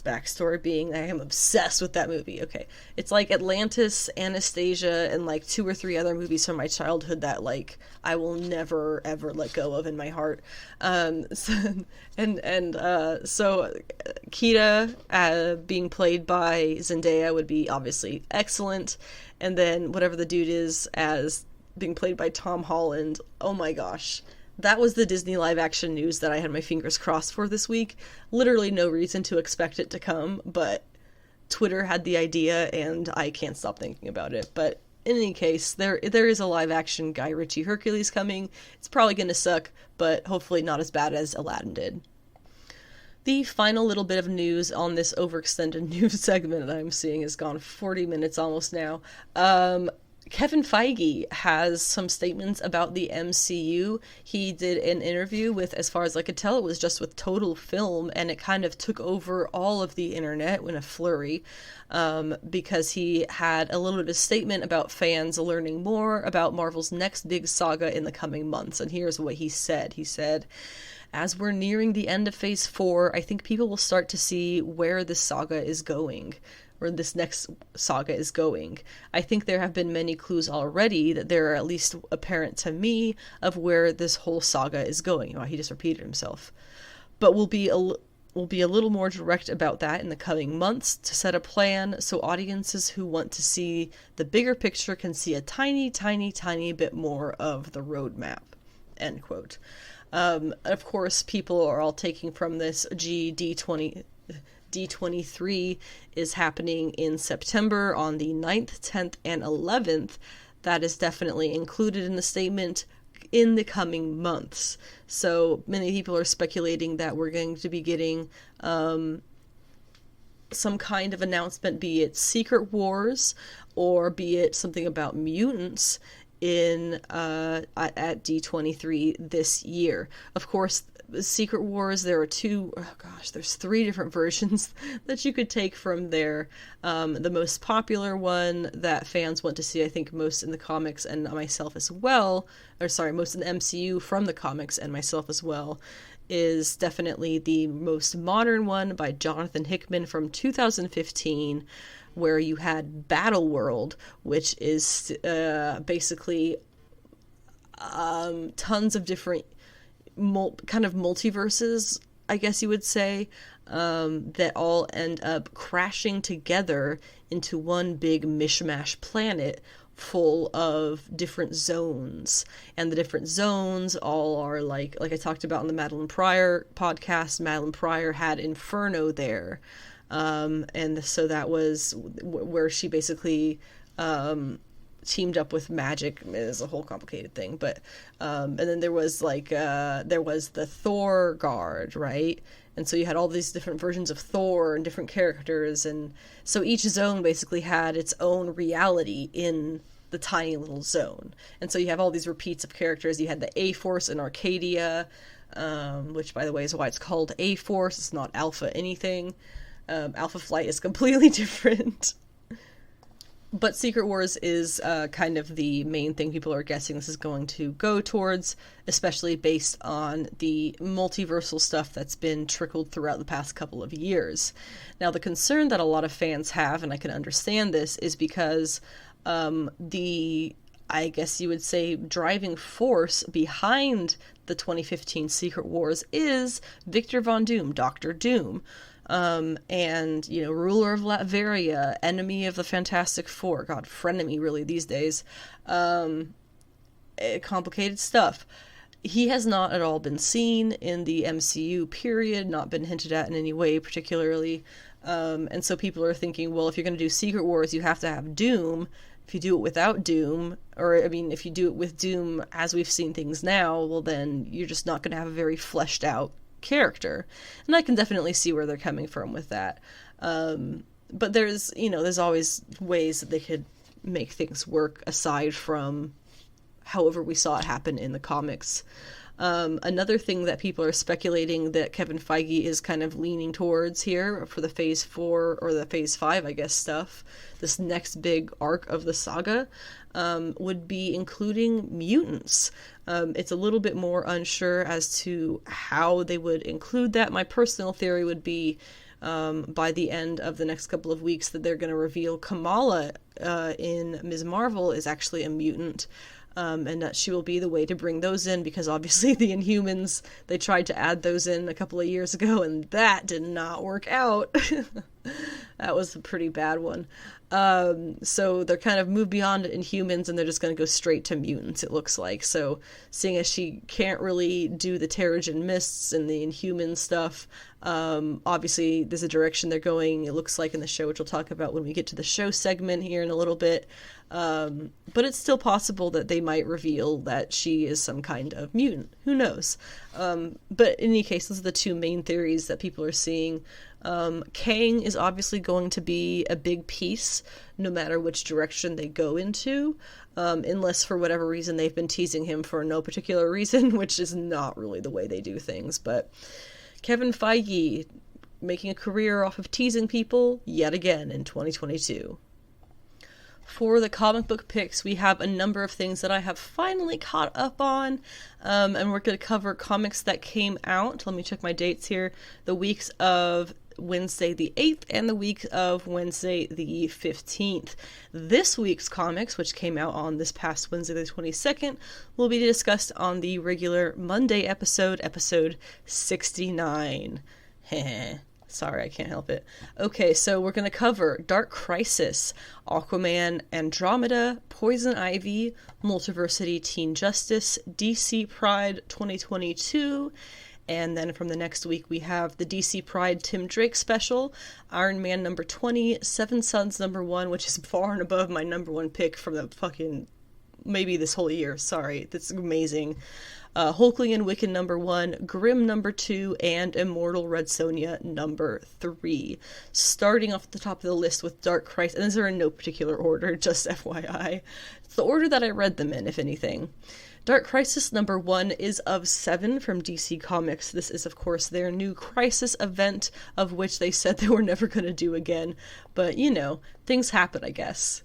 Backstory being, I am obsessed with that movie. Okay, it's like Atlantis, Anastasia, and like 2 or 3 other movies from my childhood that like I will never ever let go of in my heart. So Kita being played by Zendaya would be obviously excellent, and then whatever the dude is as being played by Tom Holland. Oh my gosh. That was the Disney live action news that I had my fingers crossed for this week. Literally no reason to expect it to come, but Twitter had the idea and I can't stop thinking about it. But in any case, there is a live action Guy Ritchie Hercules coming. It's probably going to suck, but hopefully not as bad as Aladdin did. The final little bit of news on this overextended news segment that I'm seeing has gone 40 minutes almost now. Kevin Feige has some statements about the MCU. He did an interview with, as far as I could tell, it was just with Total Film, and it kind of took over all of the internet in a flurry, because he had a little bit of statement about fans learning more about Marvel's next big saga in the coming months. And here's what he said. He said, "As we're nearing the end of Phase 4, I think people will start to see where this saga is going. Or this next saga is going. I think there have been many clues already that there are at least apparent to me of where this whole saga is going." Well, he just repeated himself. "But we'll be a little more direct about that in the coming months to set a plan so audiences who want to see the bigger picture can see a tiny, tiny, tiny bit more of the roadmap." End quote. Of course, people are all taking from this, D23 is happening in September on the 9th, 10th, and 11th. That is definitely included in the statement in the coming months. So many people are speculating that we're going to be getting some kind of announcement, be it Secret Wars or be it something about mutants in at D23 this year. Of course, Secret Wars, there's 3 different versions that you could take from there. The most popular one that fans want to see, I think most in the comics and myself as well, most in the MCU from the comics and myself as well, is definitely the most modern one by Jonathan Hickman from 2015, where you had Battle World, which is basically tons of different kind of multiverses, I guess you would say, that all end up crashing together into one big mishmash planet full of different zones. And the different zones all are like I talked about in the Madeline Pryor podcast. Madeline Pryor had Inferno there. And so that was where she basically teamed up with magic. It is a whole complicated thing, but and then there was the Thor guard, right? And so you had all these different versions of Thor and different characters, and so each zone basically had its own reality in the tiny little zone. And so you have all these repeats of characters. You had the A-Force in Arcadia, which by the way is why it's called A-Force. It's not Alpha anything. Alpha Flight is completely different. But Secret Wars is kind of the main thing people are guessing this is going to go towards, especially based on the multiversal stuff that's been trickled throughout the past couple of years. Now, the concern that a lot of fans have, and I can understand this, is because I guess you would say, driving force behind the 2015 Secret Wars is Victor Von Doom, Doctor Doom. And, ruler of Latveria, enemy of the Fantastic Four, God, frenemy really these days, complicated stuff. He has not at all been seen in the MCU period, not been hinted at in any way particularly, and so people are thinking, well, if you're going to do Secret Wars, you have to have Doom. If you do it without Doom, if you do it with Doom as we've seen things now, well, then you're just not going to have a very fleshed out character. And I can definitely see where they're coming from with that. But there's always ways that they could make things work aside from however we saw it happen in the comics. Another thing that people are speculating that Kevin Feige is kind of leaning towards here for the Phase 4 or the Phase 5, I guess, stuff, this next big arc of the saga, would be including mutants. It's a little bit more unsure as to how they would include that. My personal theory would be by the end of the next couple of weeks that they're going to reveal Kamala in Ms. Marvel is actually a mutant. And that she will be the way to bring those in, because obviously the Inhumans, they tried to add those in a couple of years ago, and that did not work out. That was a pretty bad one. So they're kind of moved beyond Inhumans, and they're just going to go straight to mutants, it looks like. So seeing as she can't really do the Terrigen Mists and the Inhuman stuff, obviously there's a direction they're going, it looks like, in the show, which we'll talk about when we get to the show segment here in a little bit. But it's still possible that they might reveal that she is some kind of mutant. Who knows? But in any case, those are the two main theories that people are seeing. Kang is obviously going to be a big piece, no matter which direction they go into, unless for whatever reason they've been teasing him for no particular reason, which is not really the way they do things. But Kevin Feige making a career off of teasing people yet again in 2022. For the comic book picks, we have a number of things that I have finally caught up on, and we're going to cover comics that came out. Let me check my dates here. The weeks of Wednesday the 8th and the week of Wednesday the 15th. This week's comics, which came out on this past Wednesday the 22nd, will be discussed on the regular Monday episode, episode 69. Heh. Sorry, I can't help it. Okay, so we're going to cover Dark Crisis, Aquaman, Andromeda, Poison Ivy, Multiversity Teen Justice, DC Pride 2022, and then from the next week we have the DC Pride Tim Drake special, Iron Man number 20, Seven Sons number 1, which is far and above my number 1 pick from the fucking, maybe this whole year, sorry, that's amazing. Hulkling and Wiccan number 1, Grimm number 2, and Immortal Red Sonja number 3. Starting off at the top of the list with Dark Crisis, and these are in no particular order, just FYI. It's the order that I read them in, if anything. Dark Crisis number 1 is of 7 from DC Comics. This is, of course, their new Crisis event, of which they said they were never going to do again. But, you know, things happen, I guess.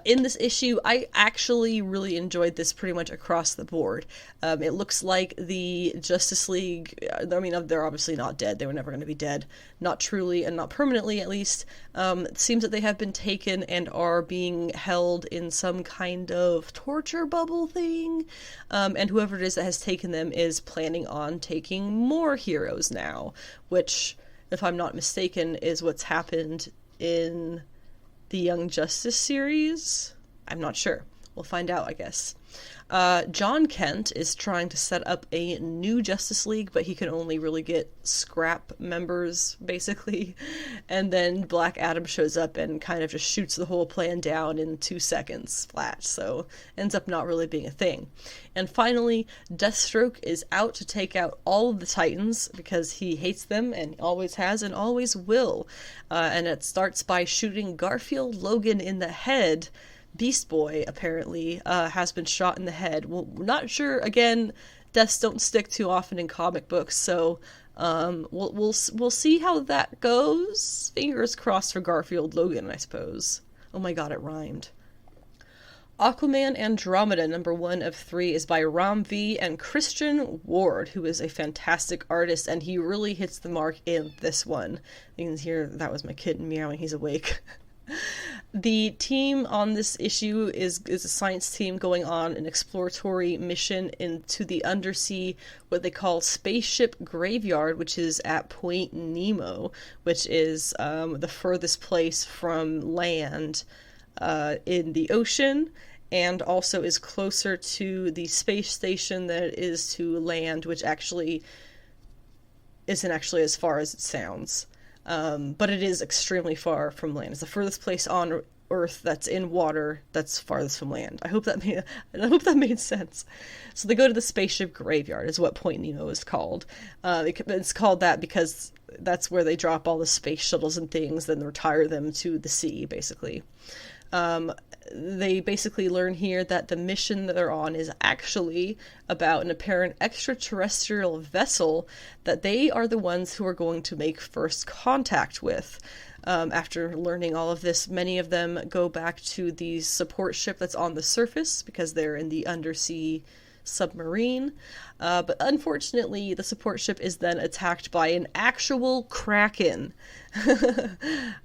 In this issue, I actually really enjoyed this pretty much across the board. It looks like the Justice League, I mean, they're obviously not dead. They were never going to be dead. Not truly and not permanently, at least. It seems that they have been taken and are being held in some kind of torture bubble thing. And whoever it is that has taken them is planning on taking more heroes now, which, if I'm not mistaken, is what's happened in the Young Justice series? I'm not sure. We'll find out, I guess. John Kent is trying to set up a new Justice League, but he can only really get scrap members, basically. And then Black Adam shows up and kind of just shoots the whole plan down in 2 seconds flat, so ends up not really being a thing. And finally, Deathstroke is out to take out all of the Titans, because he hates them, and always has, and always will. And it starts by shooting Garfield Logan in the head. Beast Boy, apparently, has been shot in the head. Well, we're not sure. Again, deaths don't stick too often in comic books, so we'll see how that goes. Fingers crossed for Garfield Logan, I suppose. Oh my god, it rhymed. Aquaman Andromeda, number 1 of 3, is by Ram V and Christian Ward, who is a fantastic artist, and he really hits the mark in this one. You can hear that was my kitten meowing, he's awake. The team on this issue is a science team going on an exploratory mission into the undersea, what they call Spaceship Graveyard, which is at Point Nemo, which is the furthest place from land in the ocean, and also is closer to the space station than it is to land, which actually isn't actually as far as it sounds. But it is extremely far from land. It's the furthest place on Earth that's in water that's farthest from land. I hope that made sense. So they go to the Spaceship Graveyard, is what Point Nemo is called. It's called that because that's where they drop all the space shuttles and things, then retire them to the sea, basically. They basically learn here that the mission that they're on is actually about an apparent extraterrestrial vessel that they are the ones who are going to make first contact with. After learning all of this, many of them go back to the support ship that's on the surface because they're in the undersea submarine. But unfortunately, the support ship is then attacked by an actual kraken.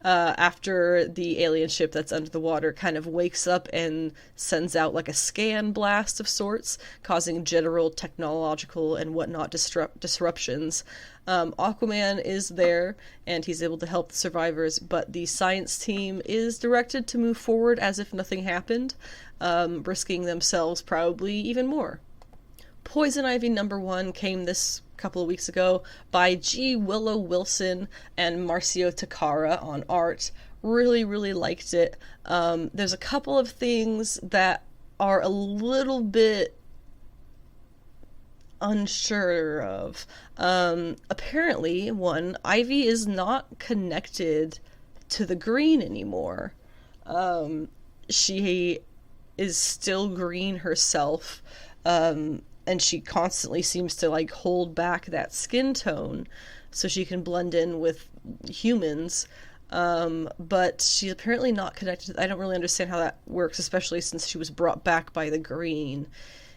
After the alien ship that's under the water kind of wakes up and sends out like a scan blast of sorts, causing general technological and whatnot disruptions. Aquaman is there, and he's able to help the survivors, but the science team is directed to move forward as if nothing happened, risking themselves probably even more. Poison Ivy #1 came this couple of weeks ago by G. Willow Wilson and Marcio Takara on art. Really, really liked it. There's a couple of things that are a little bit unsure of. Apparently, one, Ivy is not connected to the green anymore. She is still green herself, and she constantly seems to like hold back that skin tone so she can blend in with humans. But she's apparently not connected. I don't really understand how that works, especially since she was brought back by the green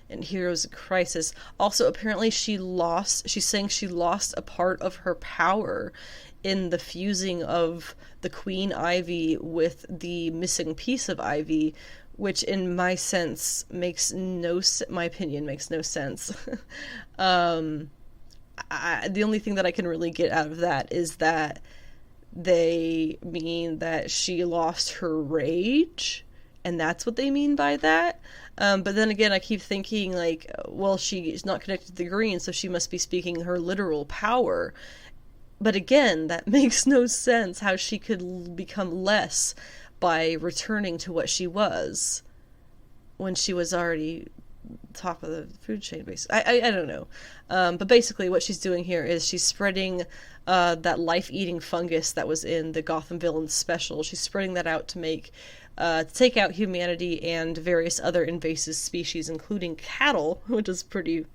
in Heroes in Crisis. Also, apparently she's saying she lost a part of her power in the fusing of the Queen Ivy with the missing piece of Ivy, which in my opinion makes no sense. The only thing that I can really get out of that is that they mean that she lost her rage, and that's what they mean by that. But then again, I keep thinking, like, well, she's not connected to the green, so she must be speaking her literal power. But again, that makes no sense how she could become less by returning to what she was when she was already top of the food chain, basically. I don't know. But basically what she's doing here is she's spreading that life-eating fungus that was in the Gotham Villains special. She's spreading that out to take out humanity and various other invasive species, including cattle, which is pretty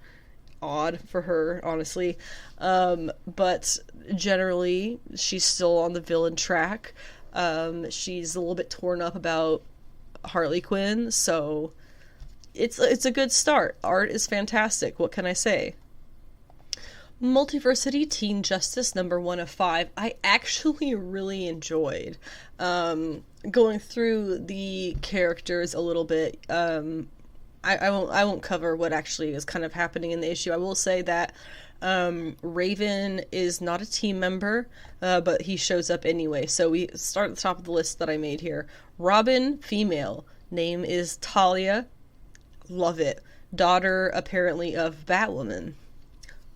odd for her, honestly. But generally, she's still on the villain track. She's a little bit torn up about Harley Quinn, so it's a good start. Art is fantastic. What can I say? Multiversity Teen Justice #1 of 5, I actually really enjoyed. Going through the characters a little bit, I won't cover what actually is kind of happening in the issue. I will say that Raven is not a team member, but he shows up anyway. So we start at the top of the list that I made here. Robin, female. Name is Talia. Love it. Daughter, apparently, of Batwoman.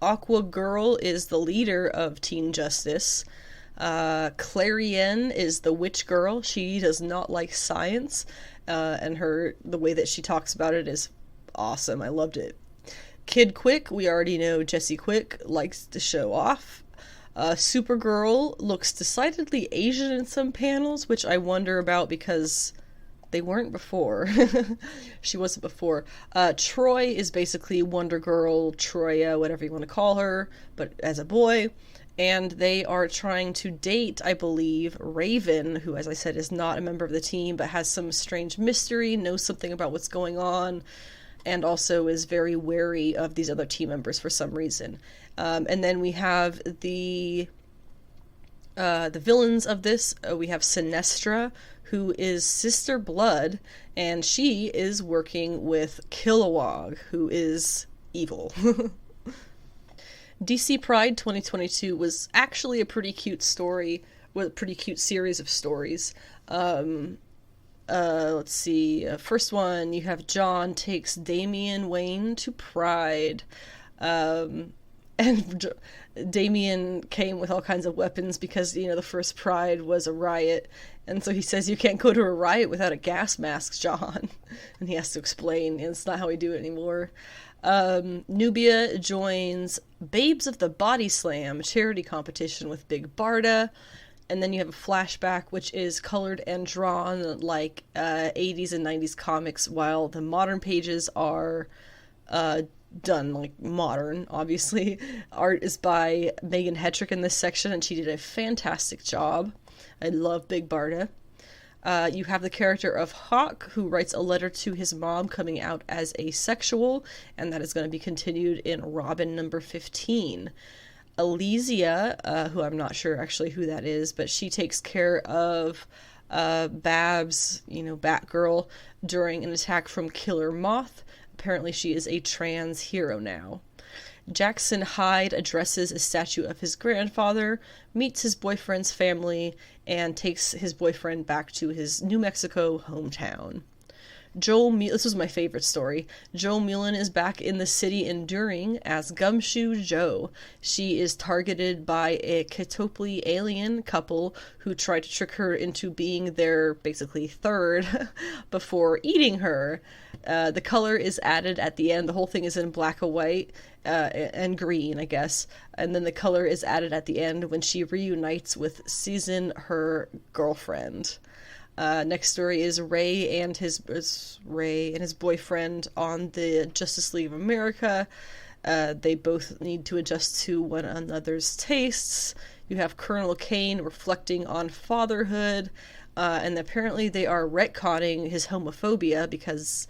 Aqua Girl is the leader of Teen Justice. Clarienne is the witch girl. She does not like science, and the way that she talks about it is awesome. I loved it. Kid Quick, we already know Jesse Quick likes to show off. Supergirl looks decidedly Asian in some panels, which I wonder about because they weren't before. She wasn't before. Troy is basically Wonder Girl, Troya, whatever you want to call her, but as a boy. And they are trying to date, I believe, Raven, who, as I said, is not a member of the team, but has some strange mystery, knows something about what's going on, and also is very wary of these other team members for some reason. And then we have the villains of this. We have Sinestra, who is Sister Blood, and she is working with Kilowog, who is evil. DC Pride 2022 was actually a pretty cute story, with a pretty cute series of stories. Let's see. First one, you have John takes Damian Wayne to Pride. And Damian came with all kinds of weapons because, the first Pride was a riot. And so he says, you can't go to a riot without a gas mask, John. And he has to explain, it's not how we do it anymore. Nubia joins Babes of the Body Slam charity competition with Big Barda. And then you have a flashback, which is colored and drawn like 80s and 90s comics, while the modern pages are done like modern, obviously. Art is by Megan Hetrick in this section, and she did a fantastic job. I love Big Barda. You have the character of Hawk, who writes a letter to his mom coming out as asexual, and that is going to be continued in Robin number 15. Elysia, who I'm not sure actually who that is, but she takes care of Babs, Batgirl, during an attack from Killer Moth. Apparently she is a trans hero now. Jackson Hyde addresses a statue of his grandfather, meets his boyfriend's family, and takes his boyfriend back to his New Mexico hometown. This was my favorite story. Joel Mullen is back in the city enduring as Gumshoe Joe. She is targeted by a Ketopli alien couple who tried to trick her into being their, basically, third before eating her. The color is added at the end. The whole thing is in black and white and green, I guess. And then the color is added at the end when she reunites with Season, her girlfriend. Next story is Ray and his boyfriend on the Justice League of America. They both need to adjust to one another's tastes. You have Colonel Kane reflecting on fatherhood, and apparently they are retconning his homophobia, because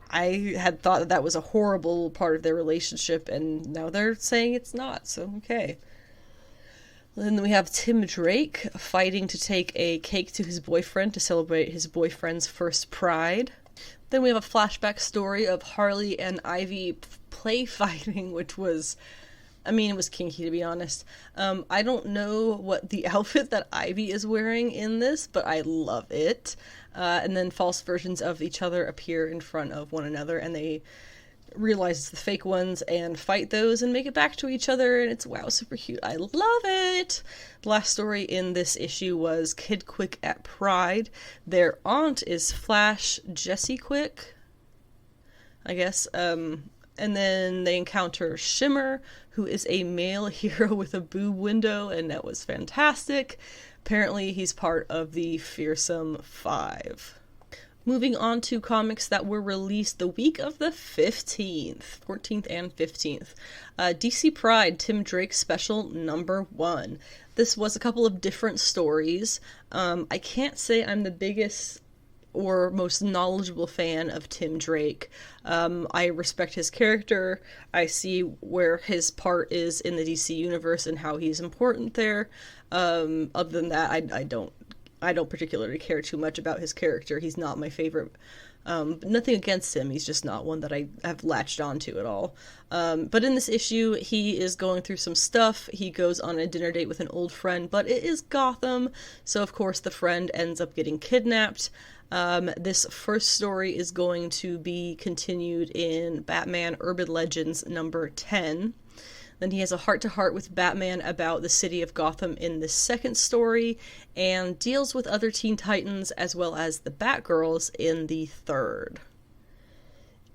I had thought that was a horrible part of their relationship, and now they're saying it's not, so okay. Then we have Tim Drake fighting to take a cake to his boyfriend to celebrate his boyfriend's first pride. Then we have a flashback story of Harley and Ivy play fighting, which was, it was kinky, to be honest. I don't know what the outfit that Ivy is wearing in this, but I love it. And then false versions of each other appear in front of one another, and they realize it's the fake ones and fight those and make it back to each other, and it's super cute. I love it. The last story in this issue was Kid Quick at Pride. Their aunt is Flash Jessie Quick, I guess. And then they encounter Shimmer, who is a male hero with a boob window, and that was fantastic. Apparently he's part of the Fearsome Five. Moving on to comics that were released the week of the 14th and 15th. DC Pride, Tim Drake Special number 1. This was a couple of different stories. I can't say I'm the biggest or most knowledgeable fan of Tim Drake. I respect his character. I see where his part is in the DC universe and how he's important there. Other than that, I don't particularly care too much about his character. He's not my favorite. Nothing against him. He's just not one that I have latched onto at all. But in this issue, he is going through some stuff. He goes on a dinner date with an old friend, but it is Gotham. So, of course, the friend ends up getting kidnapped. This first story is going to be continued in Batman Urban Legends number 10. Then he has a heart-to-heart with Batman about the city of Gotham in the second story, and deals with other Teen Titans as well as the Batgirls in the third.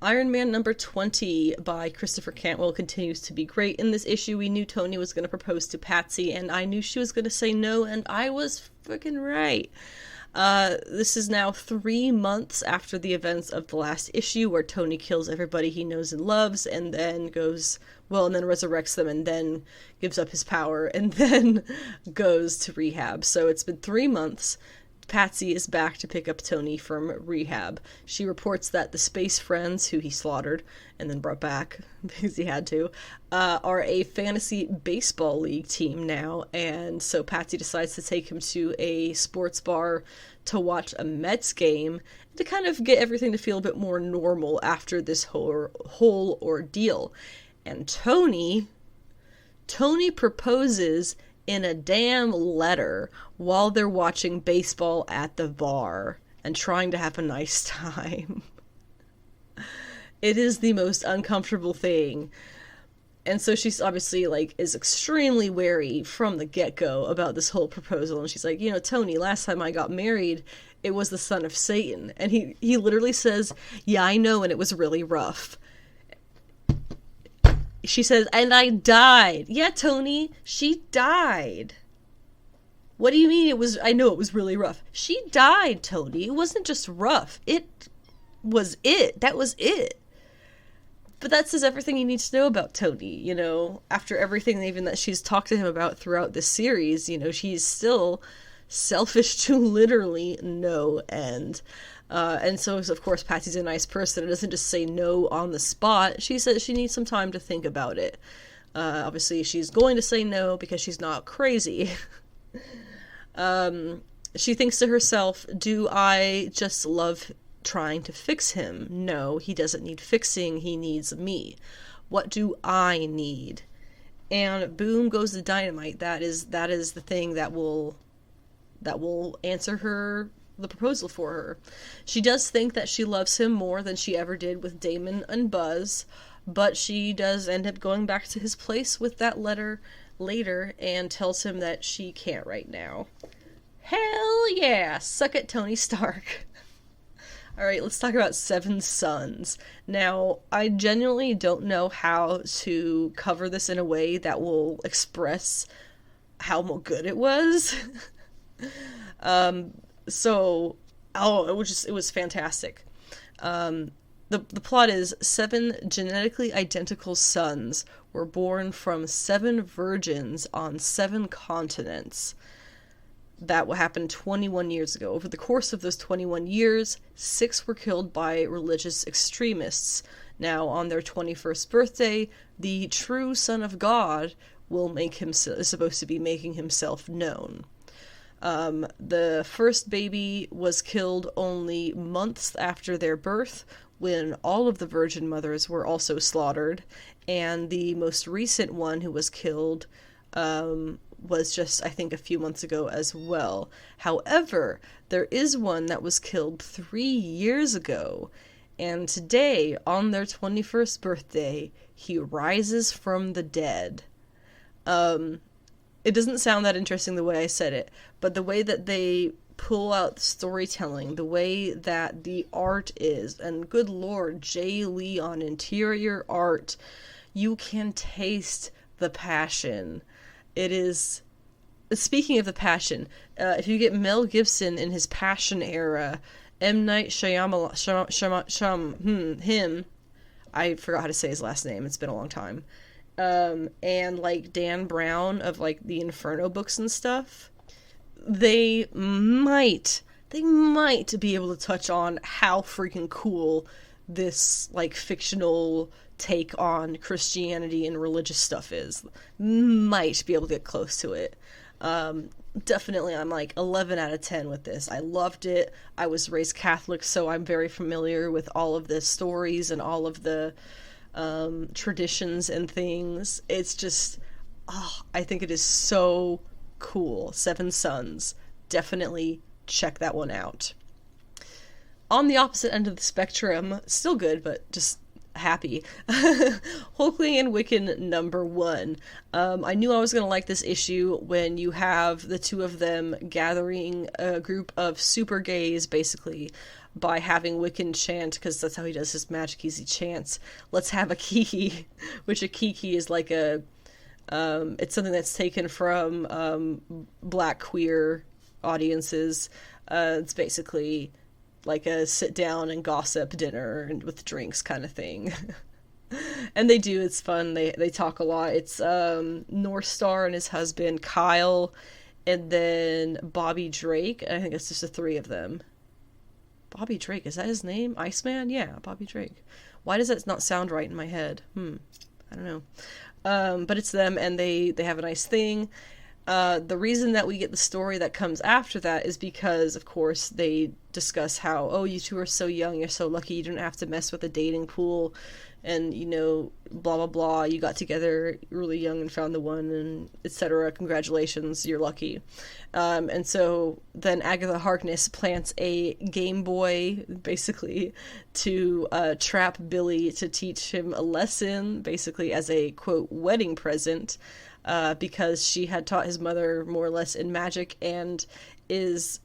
Iron Man number 20 by Christopher Cantwell continues to be great. In this issue, we knew Tony was going to propose to Patsy, and I knew she was going to say no, and I was freaking right. This is now 3 months after the events of the last issue, where Tony kills everybody he knows and loves, and then resurrects them, and then gives up his power, and then goes to rehab. So it's been 3 months. Patsy is back to pick up Tony from rehab. She reports that the Space Friends, who he slaughtered and then brought back because he had to, are a fantasy baseball league team now, and so Patsy decides to take him to a sports bar to watch a Mets game to kind of get everything to feel a bit more normal after this whole ordeal. And Tony proposes in a damn letter while they're watching baseball at the bar and trying to have a nice time. It is the most uncomfortable thing. And so she's obviously, is extremely wary from the get-go about this whole proposal. And she's like, Tony, last time I got married, it was the son of Satan. And he literally says, yeah, I know, and it was really rough. She says, and I died. Yeah, Tony, she died. What do you mean it was, I know it was really rough. She died, Tony. It wasn't just rough. It was it. That was it. But that says everything you need to know about Tony, you know, after everything even that she's talked to him about throughout this series, you know, she's still selfish to literally no end. And so, of course, Patsy's a nice person and doesn't just say no on the spot. She says she needs some time to think about it. Obviously, she's going to say no because she's not crazy. She thinks to herself, do I just love trying to fix him? No, he doesn't need fixing, he needs me. What do I need? And boom goes the dynamite. That is the thing that will answer her the proposal for her. She does think that she loves him more than she ever did with Damon and Buzz, but she does end up going back to his place with that letter later and tells him that she can't right now. Hell yeah! Suck it, Tony Stark. Alright, let's talk about Seven Sons. Now, I genuinely don't know how to cover this in a way that will express how good it was. It was fantastic. The plot is 7 genetically identical sons were born from 7 virgins on 7 continents. That happened 21 years ago. Over the course of those 21 years, 6 were killed by religious extremists. Now, on their 21st birthday, the true Son of God is supposed to be making himself known. The first baby was killed only months after their birth, when all of the virgin mothers were also slaughtered, and the most recent one who was killed was just, I think, a few months ago as well. However, there is one that was killed 3 years ago, and today, on their 21st birthday, he rises from the dead. It doesn't sound that interesting the way I said it, but the way that they pull out storytelling, the way that the art is, and good lord, Jay Lee on interior art, you can taste the passion. It is, speaking of the passion, if you get Mel Gibson in his passion era, M. Night Shyamalan, him, I forgot how to say his last name, it's been a long time, and like Dan Brown of like the Inferno books and stuff, they might be able to touch on how freaking cool this like fictional take on Christianity and religious stuff is. Might be able to get close to it. Definitely I'm like 11 out of 10 with this. I loved it. I was raised Catholic, so I'm very familiar with all of the stories and all of the traditions and things. It's just, I think it is so cool. Seven Sons. Definitely check that one out. On the opposite end of the spectrum, still good, but just happy. Hulkling and Wiccan #1. I knew I was going to like this issue when you have the two of them gathering a group of super gays, basically, by having Wiccan chant, because that's how he does his magic easy chants, let's have a kiki, which a kiki is like a, it's something that's taken from black queer audiences. It's basically like a sit down and gossip dinner and with drinks kind of thing. And they do, it's fun. They talk a lot. It's North Star and his husband Kyle, and then Bobby Drake. I think it's just the 3 of them. Bobby Drake, is that his name? Iceman? Yeah, Bobby Drake. Why does that not sound right in my head? I don't know. But it's them, and they have a nice thing. The reason that we get the story that comes after that is because, of course, they discuss how, oh, you two are so young, you're so lucky, you didn't have to mess with a dating pool, and, you know, blah, blah, blah, you got together really young and found the one, and etc., congratulations, you're lucky. And so then Agatha Harkness plants a Game Boy, basically, to trap Billy to teach him a lesson, basically as a, quote, wedding present, because she had taught his mother more or less in magic and is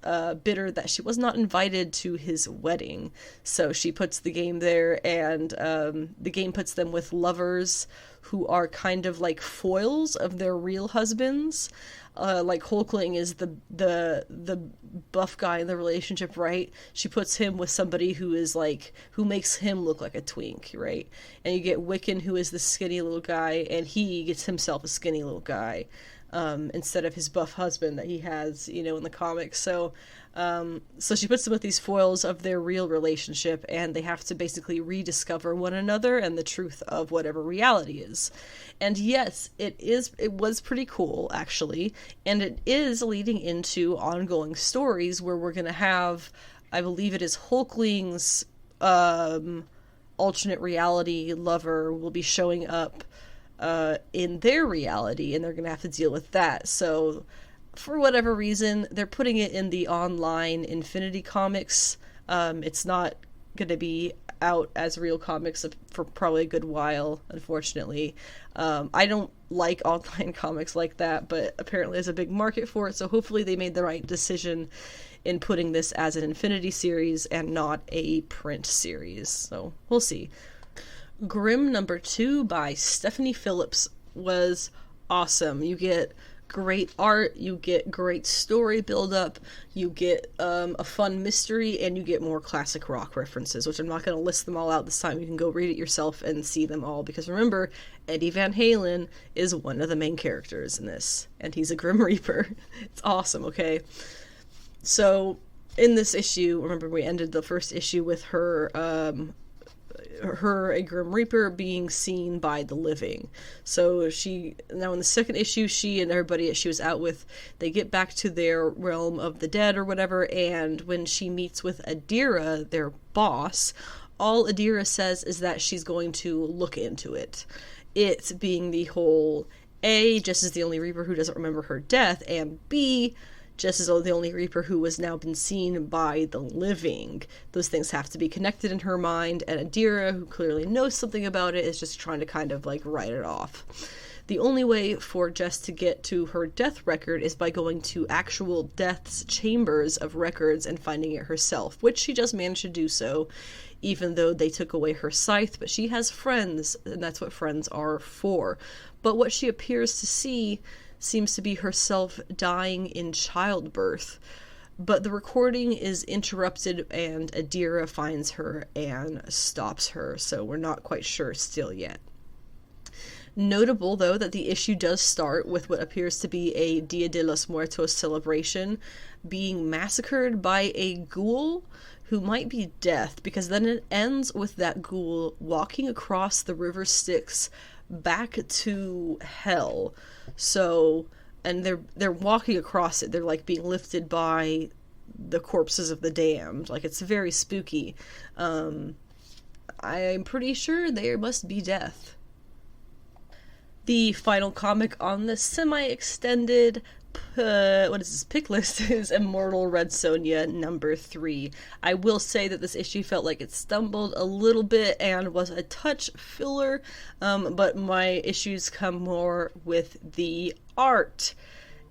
bitter that she was not invited to his wedding. So she puts the game there, and the game puts them with lovers who are kind of like foils of their real husbands. Like Hulkling is the buff guy in the relationship, right? She puts him with somebody who is like, who makes him look like a twink, right? And you get Wiccan, who is the skinny little guy, and he gets himself a skinny little guy, instead of his buff husband that he has, you know, in the comics. So she puts them with these foils of their real relationship, and they have to basically rediscover one another and the truth of whatever reality is. And yes, it was pretty cool, actually, and it is leading into ongoing stories where we're going to have, I believe it is Hulkling's alternate reality lover will be showing up in their reality, and they're going to have to deal with that. So for whatever reason, they're putting it in the online Infinity Comics. It's not going to be out as real comics for probably a good while, unfortunately. I don't like online comics like that, but apparently there's a big market for it, so hopefully they made the right decision in putting this as an Infinity series and not a print series. So we'll see. Grimm number 2 by Stephanie Phillips was awesome. You get great art, you get great story build-up, you get a fun mystery, and you get more classic rock references, which I'm not going to list them all out this time. You can go read it yourself and see them all, because remember, Eddie Van Halen is one of the main characters in this, and he's a Grim Reaper. It's awesome, okay? So, in this issue, remember we ended the first issue with her, a Grim Reaper, being seen by the living. So now in the second issue, she and everybody that she was out with, they get back to their realm of the dead or whatever, and when she meets with Adira, their boss, all Adira says is that she's going to look into it. It being the whole, A, Jess is the only Reaper who doesn't remember her death, and B, Jess is the only Reaper who has now been seen by the living. Those things have to be connected in her mind, and Adira, who clearly knows something about it, is just trying to kind of like write it off. The only way for Jess to get to her death record is by going to actual death's chambers of records and finding it herself, which she just managed to do so, even though they took away her scythe. But she has friends, and that's what friends are for. But what she appears to see seems to be herself dying in childbirth. But the recording is interrupted, and Adira finds her and stops her, so we're not quite sure still yet. Notable, though, that the issue does start with what appears to be a Dia de los Muertos celebration being massacred by a ghoul who might be Death, because then it ends with that ghoul walking across the river Styx back to hell. So, and they're walking across it. They're like being lifted by the corpses of the damned. Like, it's very spooky. I'm pretty sure there must be Death. The final comic on the semi-extended pick list is Immortal Red Sonja number 3. I will say that this issue felt like it stumbled a little bit and was a touch filler, but my issues come more with the art.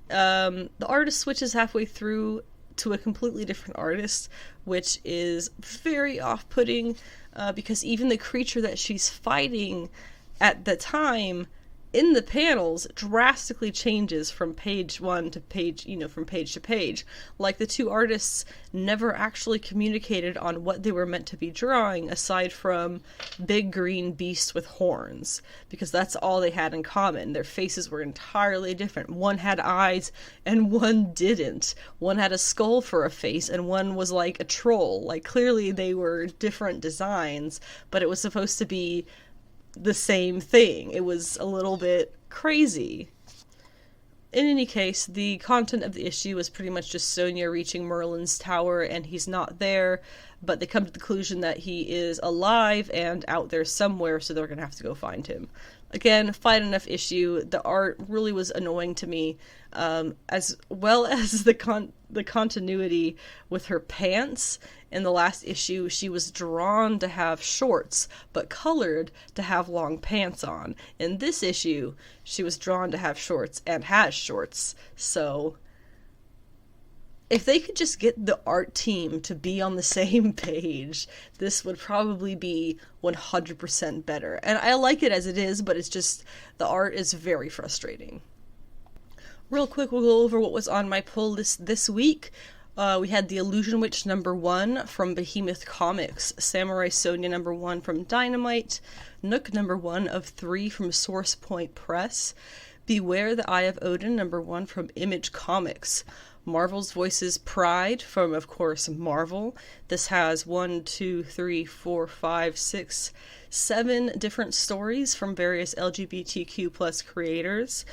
The artist switches halfway through to a completely different artist, which is very off-putting, because even the creature that she's fighting at the time in the panels drastically changes from page one to page, from page to page. Like, the two artists never actually communicated on what they were meant to be drawing, aside from big green beasts with horns, because that's all they had in common. Their faces were entirely different. One had eyes and one didn't. One had a skull for a face and one was like a troll. Like, clearly they were different designs, but it was supposed to be the same thing. It was a little bit crazy. In any case, the content of the issue was pretty much just Sonja reaching Merlin's tower, and he's not there, but they come to the conclusion that he is alive and out there somewhere, so they're gonna have to go find him. Again, fine enough issue. The art really was annoying to me, as well as the continuity with her pants. In the last issue, she was drawn to have shorts, but colored to have long pants on. In this issue, she was drawn to have shorts and has shorts. So, If they could just get the art team to be on the same page, this would probably be 100% better. And I like it as it is, but it's just, the art is very frustrating. Real quick, we'll go over what was on my pull list this week. We had The Illusion Witch #1 from Behemoth Comics, Samurai Sonia #1 from Dynamite, Nook #1 of 3 from Source Point Press, Beware the Eye of Odin #1 from Image Comics, Marvel's Voices Pride from, of course, Marvel. This has 7 different stories from various LGBTQ+ creators.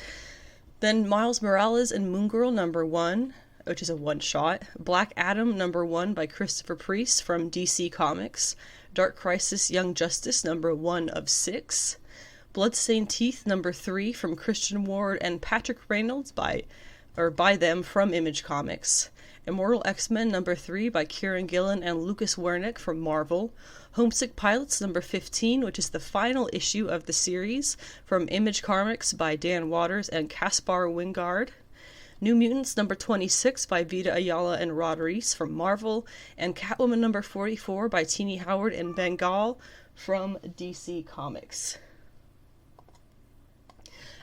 Then Miles Morales and Moon Girl #1, which is a one-shot. Black Adam #1 by Christopher Priest from DC Comics. Dark Crisis Young Justice #1 of 6. Bloodstained Teeth #3 from Christian Ward and Patrick Reynolds by them from Image Comics. Immortal X-Men #3 by Kieran Gillen and Lucas Wernick from Marvel. Homesick Pilots #15, which is the final issue of the series, from Image Comics by Dan Waters and Caspar Wingard. New Mutants #26 by Vita Ayala and Rod Reese from Marvel, and Catwoman #44 by Tini Howard and Bengal from DC Comics.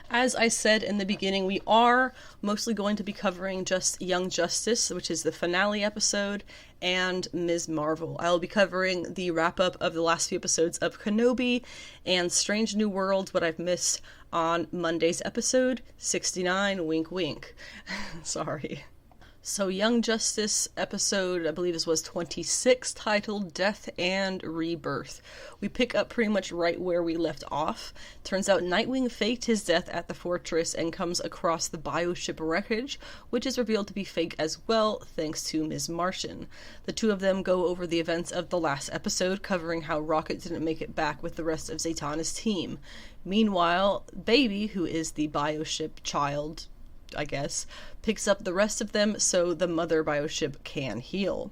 As I said in the beginning, we are mostly going to be covering just Young Justice, which is the finale episode, and Ms. Marvel. I'll be covering the wrap-up of the last few episodes of Kenobi and Strange New Worlds, what I've missed on Monday's episode 69, wink wink. Sorry. So Young Justice episode, I believe this was 26, titled Death and Rebirth. We pick up pretty much right where we left off. Turns out Nightwing faked his death at the fortress and comes across the bioship wreckage, which is revealed to be fake as well, thanks to Ms. Martian. The two of them go over the events of the last episode, covering how Rocket didn't make it back with the rest of Zatanna's team. Meanwhile, Baby, who is the bioship child, I guess, picks up the rest of them so the mother bioship can heal.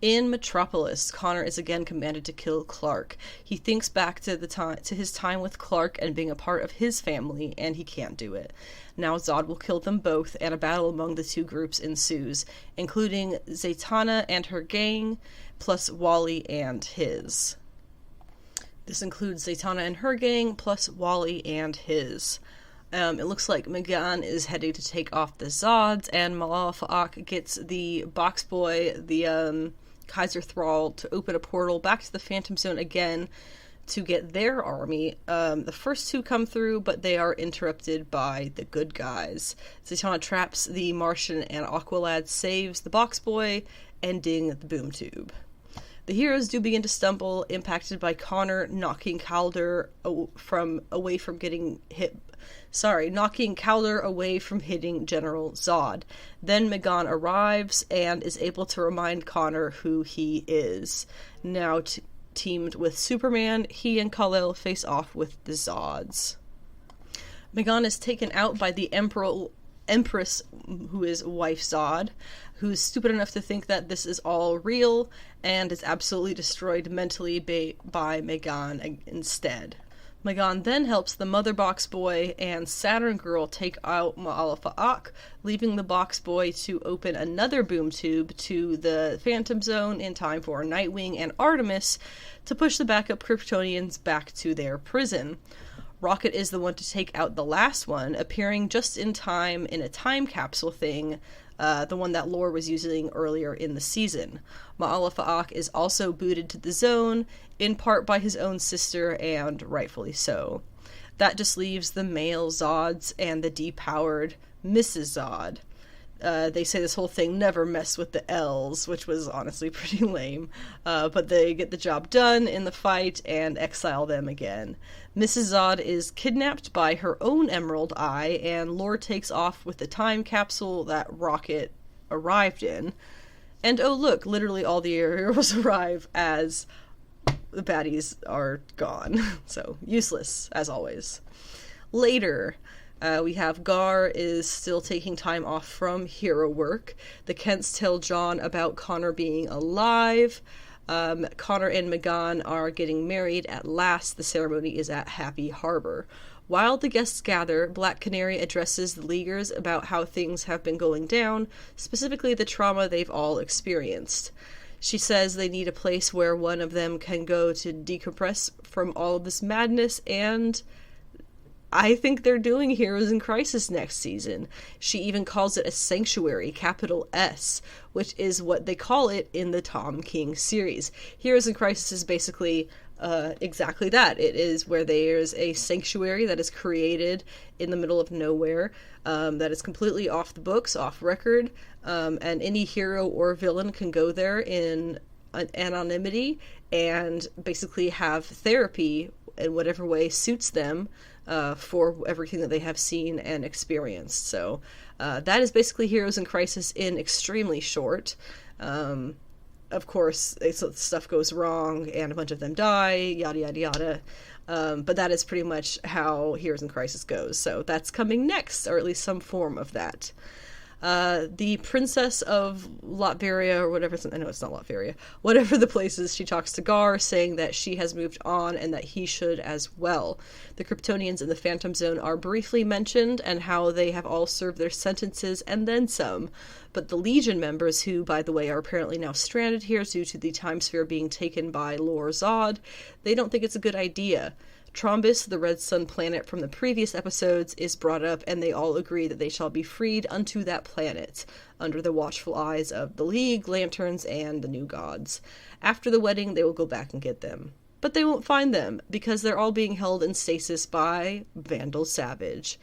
In Metropolis, Connor is again commanded to kill Clark. He thinks back to his time with Clark and being a part of his family, and he can't do it. Now Zod will kill them both, and a battle among the two groups ensues, including Zatanna and her gang, plus Wally and his. This includes Zatanna and her gang, plus Wally and his. It looks like Megan is heading to take off the Zods, and Malafa'ak gets the box boy, the Kaiser Thrall, to open a portal back to the Phantom Zone again to get their army. The first two come through, but they are interrupted by the good guys. Zatanna traps the Martian, and Aqualad saves the box boy, ending the boom tube. The heroes do begin to stumble, impacted by Connor knocking Calder away from hitting General Zod. Then Megan arrives and is able to remind Connor who he is. Now teamed with Superman, he and Kal-El face off with the Zods. Megan is taken out by the Empress, who is wife Zod, who's stupid enough to think that this is all real, and is absolutely destroyed mentally by Megan instead. Megan then helps the Mother Box Boy and Saturn Girl take out Ma'alafa'ak, leaving the Box Boy to open another boom tube to the Phantom Zone in time for Nightwing and Artemis to push the backup Kryptonians back to their prison. Rocket is the one to take out the last one, appearing just in time in a time capsule thing, the one that Lore was using earlier in the season. Ma'alafa'ak is also booted to the zone, in part by his own sister, and rightfully so. That just leaves the male Zods and the depowered Mrs. Zod. They say this whole thing never mess with the L's, which was honestly pretty lame, but they get the job done in the fight and exile them again. Mrs. Zod is kidnapped by her own Emerald Eye, and Lore takes off with the time capsule that Rocket arrived in. And oh look, literally all the heroes arrive as the baddies are gone. So, useless, as always. Later, we have Gar is still taking time off from hero work. The Kents tell John about Connor being alive. Connor and Megan are getting married at last. The ceremony is at Happy Harbor. While the guests gather, Black Canary addresses the Leaguers about how things have been going down, specifically the trauma they've all experienced. She says they need a place where one of them can go to decompress from all of this madness, and I think they're doing Heroes in Crisis next season. She even calls it a sanctuary, capital S, which is what they call it in the Tom King series. Heroes in Crisis is basically exactly that. It is where there's a sanctuary that is created in the middle of nowhere, that is completely off the books, off record, and any hero or villain can go there in anonymity and basically have therapy in whatever way suits them, for everything that they have seen and experienced. So that is basically Heroes in Crisis in extremely short. Of course, stuff goes wrong and a bunch of them die, yada yada yada. But that is pretty much how Heroes in Crisis goes. So that's coming next, or at least some form of that. The princess of Latveria, or whatever, I know it's not Latveria, whatever the place is, she talks to Gar, saying that she has moved on and that he should as well. The Kryptonians in the Phantom Zone are briefly mentioned, and how they have all served their sentences and then some. But the Legion members, who, by the way, are apparently now stranded here due to the Time Sphere being taken by Lord Zod, they don't think it's a good idea. Trombus, the red sun planet from the previous episodes, is brought up, and they all agree that they shall be freed unto that planet, under the watchful eyes of the League, Lanterns, and the New Gods. After the wedding, they will go back and get them. But they won't find them, because they're all being held in stasis by Vandal Savage.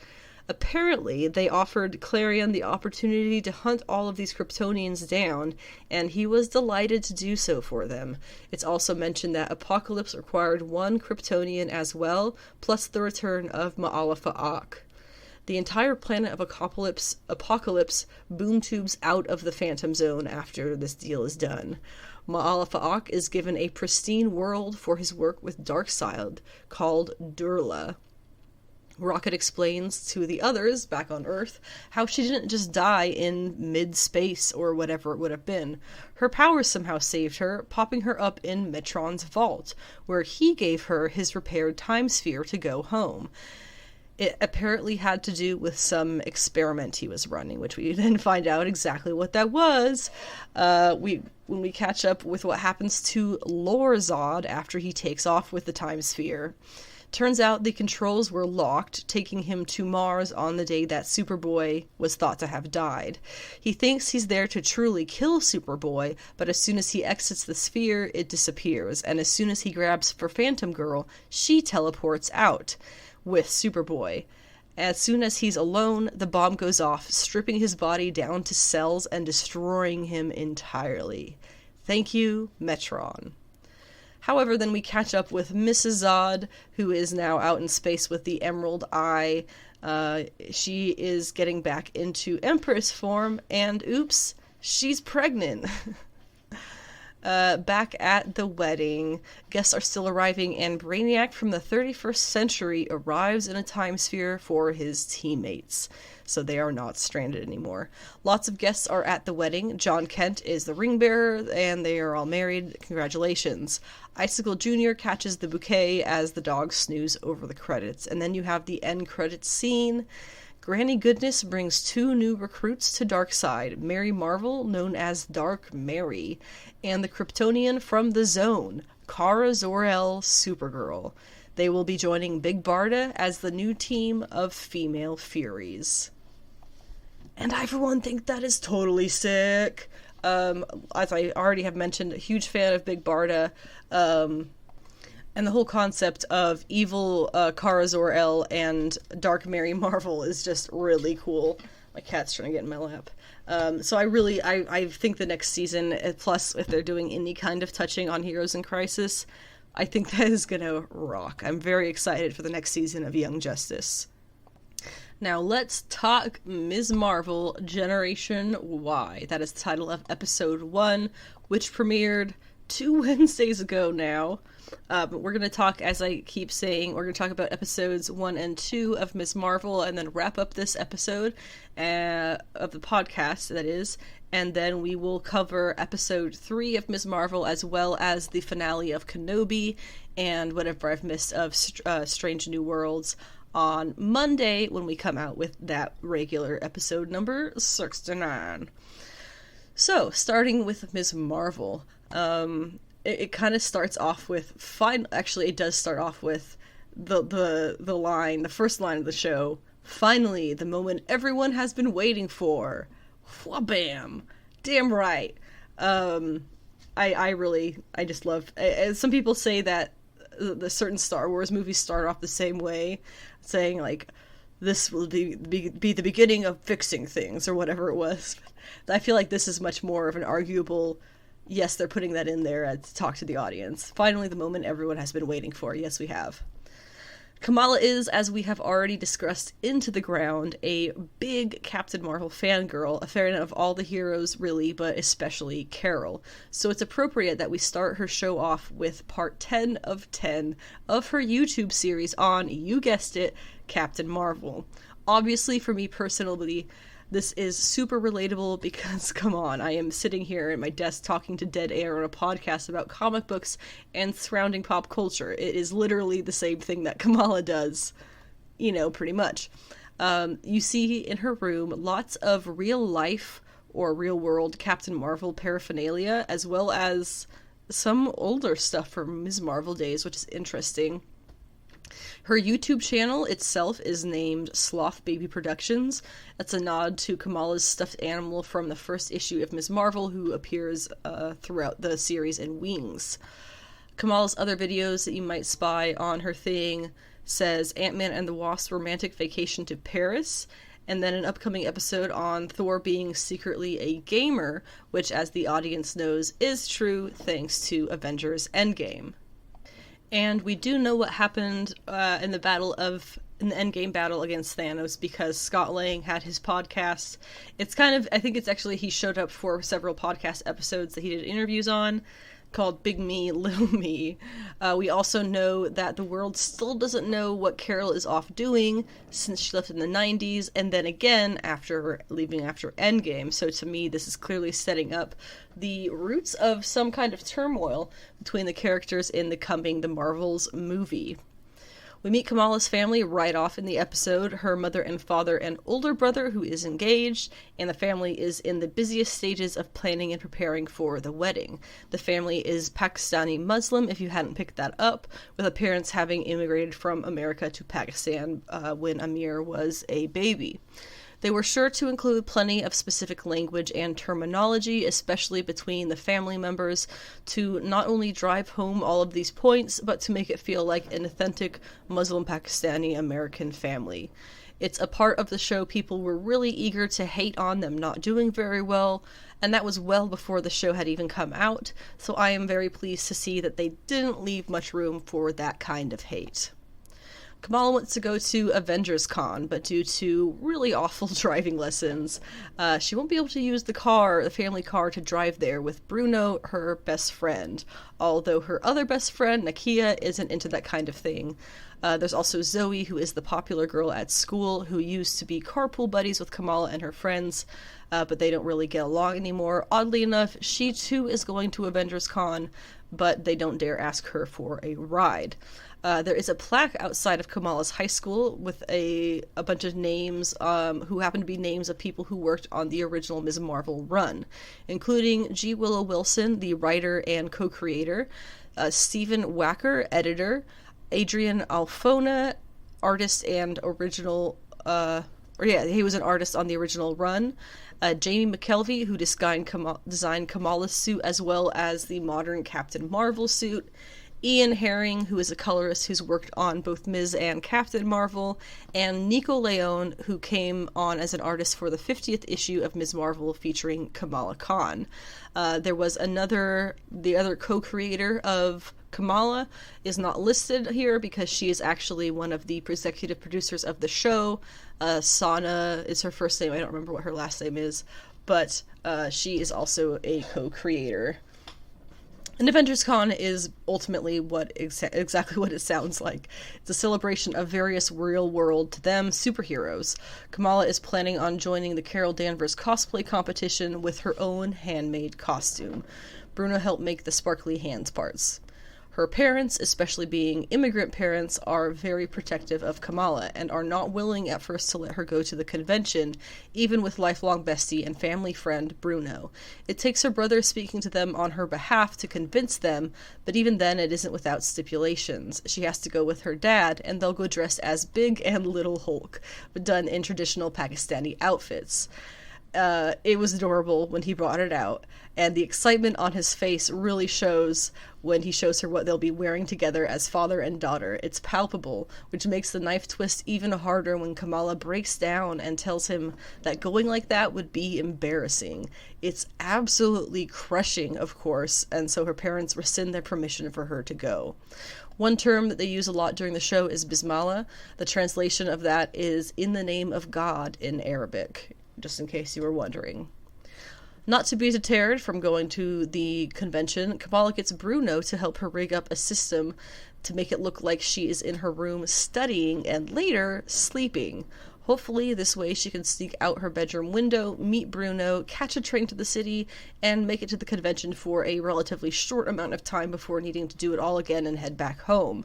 Apparently, they offered Clarion the opportunity to hunt all of these Kryptonians down, and he was delighted to do so for them. It's also mentioned that Apocalypse required one Kryptonian as well, plus the return of Ma'alefa'ak. The entire planet of Apocalypse boom tubes out of the Phantom Zone after this deal is done. Ma'alefa'ak is given a pristine world for his work with Darkseid, called Durla. Rocket explains to the others back on Earth how she didn't just die in mid-space or whatever it would have been. Her powers somehow saved her, popping her up in Metron's vault, where he gave her his repaired time sphere to go home. It apparently had to do with some experiment he was running, which we then find out exactly what that was when we catch up with what happens to Lord Zod after he takes off with the time sphere. Turns out the controls were locked, taking him to Mars on the day that Superboy was thought to have died. He thinks he's there to truly kill Superboy, but as soon as he exits the sphere, it disappears, and as soon as he grabs for Phantom Girl, she teleports out with Superboy. As soon as he's alone, the bomb goes off, stripping his body down to cells and destroying him entirely. Thank you, Metron. However, then we catch up with Mrs. Zod, who is now out in space with the Emerald Eye. She is getting back into Empress form, and oops, she's pregnant. Back at the wedding, guests are still arriving, and Brainiac from the 31st century arrives in a time sphere for his teammates, so they are not stranded anymore. Lots of guests are at the wedding. John Kent is the ring bearer, and they are all married. Congratulations. Icicle Jr. catches the bouquet as the dogs snooze over the credits, and then you have the end credits scene. Granny Goodness brings 2 new recruits to Darkseid, Mary Marvel, known as Dark Mary, and the Kryptonian from the Zone, Kara Zor-El Supergirl. They will be joining Big Barda as the new team of female Furies. And I, for one, think that is totally sick. As I already have mentioned, a huge fan of Big Barda. And the whole concept of evil Kara Zor-El and Dark Mary Marvel is just really cool. My cat's trying to get in my lap. So I think the next season, plus if they're doing any kind of touching on Heroes in Crisis, I think that is gonna rock. I'm very excited for the next season of Young Justice. Now let's talk Ms. Marvel Generation Y. That is the title of episode 1, which premiered 2 Wednesdays ago now. But we're going to talk, as I keep saying, we're going to talk about episodes 1 and 2 of Ms. Marvel, and then wrap up this episode of the podcast, that is, and then we will cover episode 3 of Ms. Marvel, as well as the finale of Kenobi, and whatever I've missed of Strange New Worlds. on Monday when we come out with that regular episode number 69. So, starting with Ms. Marvel, it kind of starts off with actually it does start off with the first line of the show, "Finally, the moment everyone has been waiting for." Wha-bam! Damn right. I just love, some people say that the certain Star Wars movies start off the same way, saying like, this will be the beginning of fixing things, or whatever it was. I feel like this is much more of an arguable, yes, they're putting that in there to talk to the audience. Finally, the moment everyone has been waiting for. Yes, we have. Kamala is, as we have already discussed into the ground, a big Captain Marvel fangirl, a fan of all the heroes, really, but especially Carol. So it's appropriate that we start her show off with part 10 of 10 of her YouTube series on, you guessed it, Captain Marvel. Obviously, for me personally, this is super relatable because, come on, I am sitting here at my desk talking to dead air on a podcast about comic books and surrounding pop culture. It is literally the same thing that Kamala does, pretty much. You see in her room lots of real life or real world Captain Marvel paraphernalia, as well as some older stuff from Ms. Marvel days, which is interesting. Her YouTube channel itself is named Sloth Baby Productions. That's a nod to Kamala's stuffed animal from the first issue of Ms. Marvel, who appears throughout the series in Wings. Kamala's other videos that you might spy on her thing says Ant-Man and the Wasp Romantic Vacation to Paris, and then an upcoming episode on Thor being secretly a gamer, which, as the audience knows, is true thanks to Avengers Endgame. And we do know what happened in the Endgame battle against Thanos, because Scott Lang had his podcast. It's I think it's actually, he showed up for several podcast episodes that he did interviews on, called Big Me, Little Me. We also know that the world still doesn't know what Carol is off doing since she left in the 90s, and then again leaving after Endgame. So to me, this is clearly setting up the roots of some kind of turmoil between the characters in the coming The Marvels movie. We meet Kamala's family right off in the episode, her mother and father and older brother who is engaged, and the family is in the busiest stages of planning and preparing for the wedding. The family is Pakistani Muslim, if you hadn't picked that up, with the parents having immigrated from America to Pakistan when Amir was a baby. They were sure to include plenty of specific language and terminology, especially between the family members, to not only drive home all of these points, but to make it feel like an authentic Muslim Pakistani American family. It's a part of the show people were really eager to hate on them not doing very well, and that was well before the show had even come out, so I am very pleased to see that they didn't leave much room for that kind of hate. Kamala wants to go to Avengers Con, but due to really awful driving lessons, she won't be able to use the family car, to drive there with Bruno, her best friend. Although her other best friend, Nakia, isn't into that kind of thing. There's also Zoe, who is the popular girl at school, who used to be carpool buddies with Kamala and her friends, but they don't really get along anymore. Oddly enough, she too is going to Avengers Con, but they don't dare ask her for a ride. There is a plaque outside of Kamala's high school with a bunch of names who happen to be names of people who worked on the original Ms. Marvel run, including G. Willow Wilson, the writer and co-creator, Stephen Wacker, editor, Adrian Alfona, artist and original, he was an artist on the original run, Jamie McKelvey, who designed Kamala's suit as well as the modern Captain Marvel suit, Ian Herring, who is a colorist who's worked on both Ms. and Captain Marvel, and Nico Leone, who came on as an artist for the 50th issue of Ms. Marvel featuring Kamala Khan. There was the other co-creator of Kamala is not listed here because she is actually one of the executive producers of the show. Sana is her first name. I don't remember what her last name is, but she is also a co-creator. And Avengers Con is ultimately exactly what it sounds like. It's a celebration of various real-world, to them, superheroes. Kamala is planning on joining the Carol Danvers cosplay competition with her own handmade costume. Bruno helped make the sparkly hands parts. Her parents, especially being immigrant parents, are very protective of Kamala and are not willing at first to let her go to the convention, even with lifelong bestie and family friend Bruno. It takes her brother speaking to them on her behalf to convince them, but even then it isn't without stipulations. She has to go with her dad, and they'll go dressed as Big and Little Hulk, but done in traditional Pakistani outfits. It was adorable when he brought it out, and the excitement on his face really shows when he shows her what they'll be wearing together as father and daughter. It's palpable, which makes the knife twist even harder when Kamala breaks down and tells him that going like that would be embarrassing. It's absolutely crushing, of course, and so her parents rescind their permission for her to go. One term that they use a lot during the show is Bismillah. The translation of that is "in the name of God" in Arabic, just in case you were wondering. Not to be deterred from going to the convention, Kamala gets Bruno to help her rig up a system to make it look like she is in her room studying and later sleeping. Hopefully this way she can sneak out her bedroom window, meet Bruno, catch a train to the city, and make it to the convention for a relatively short amount of time before needing to do it all again and head back home.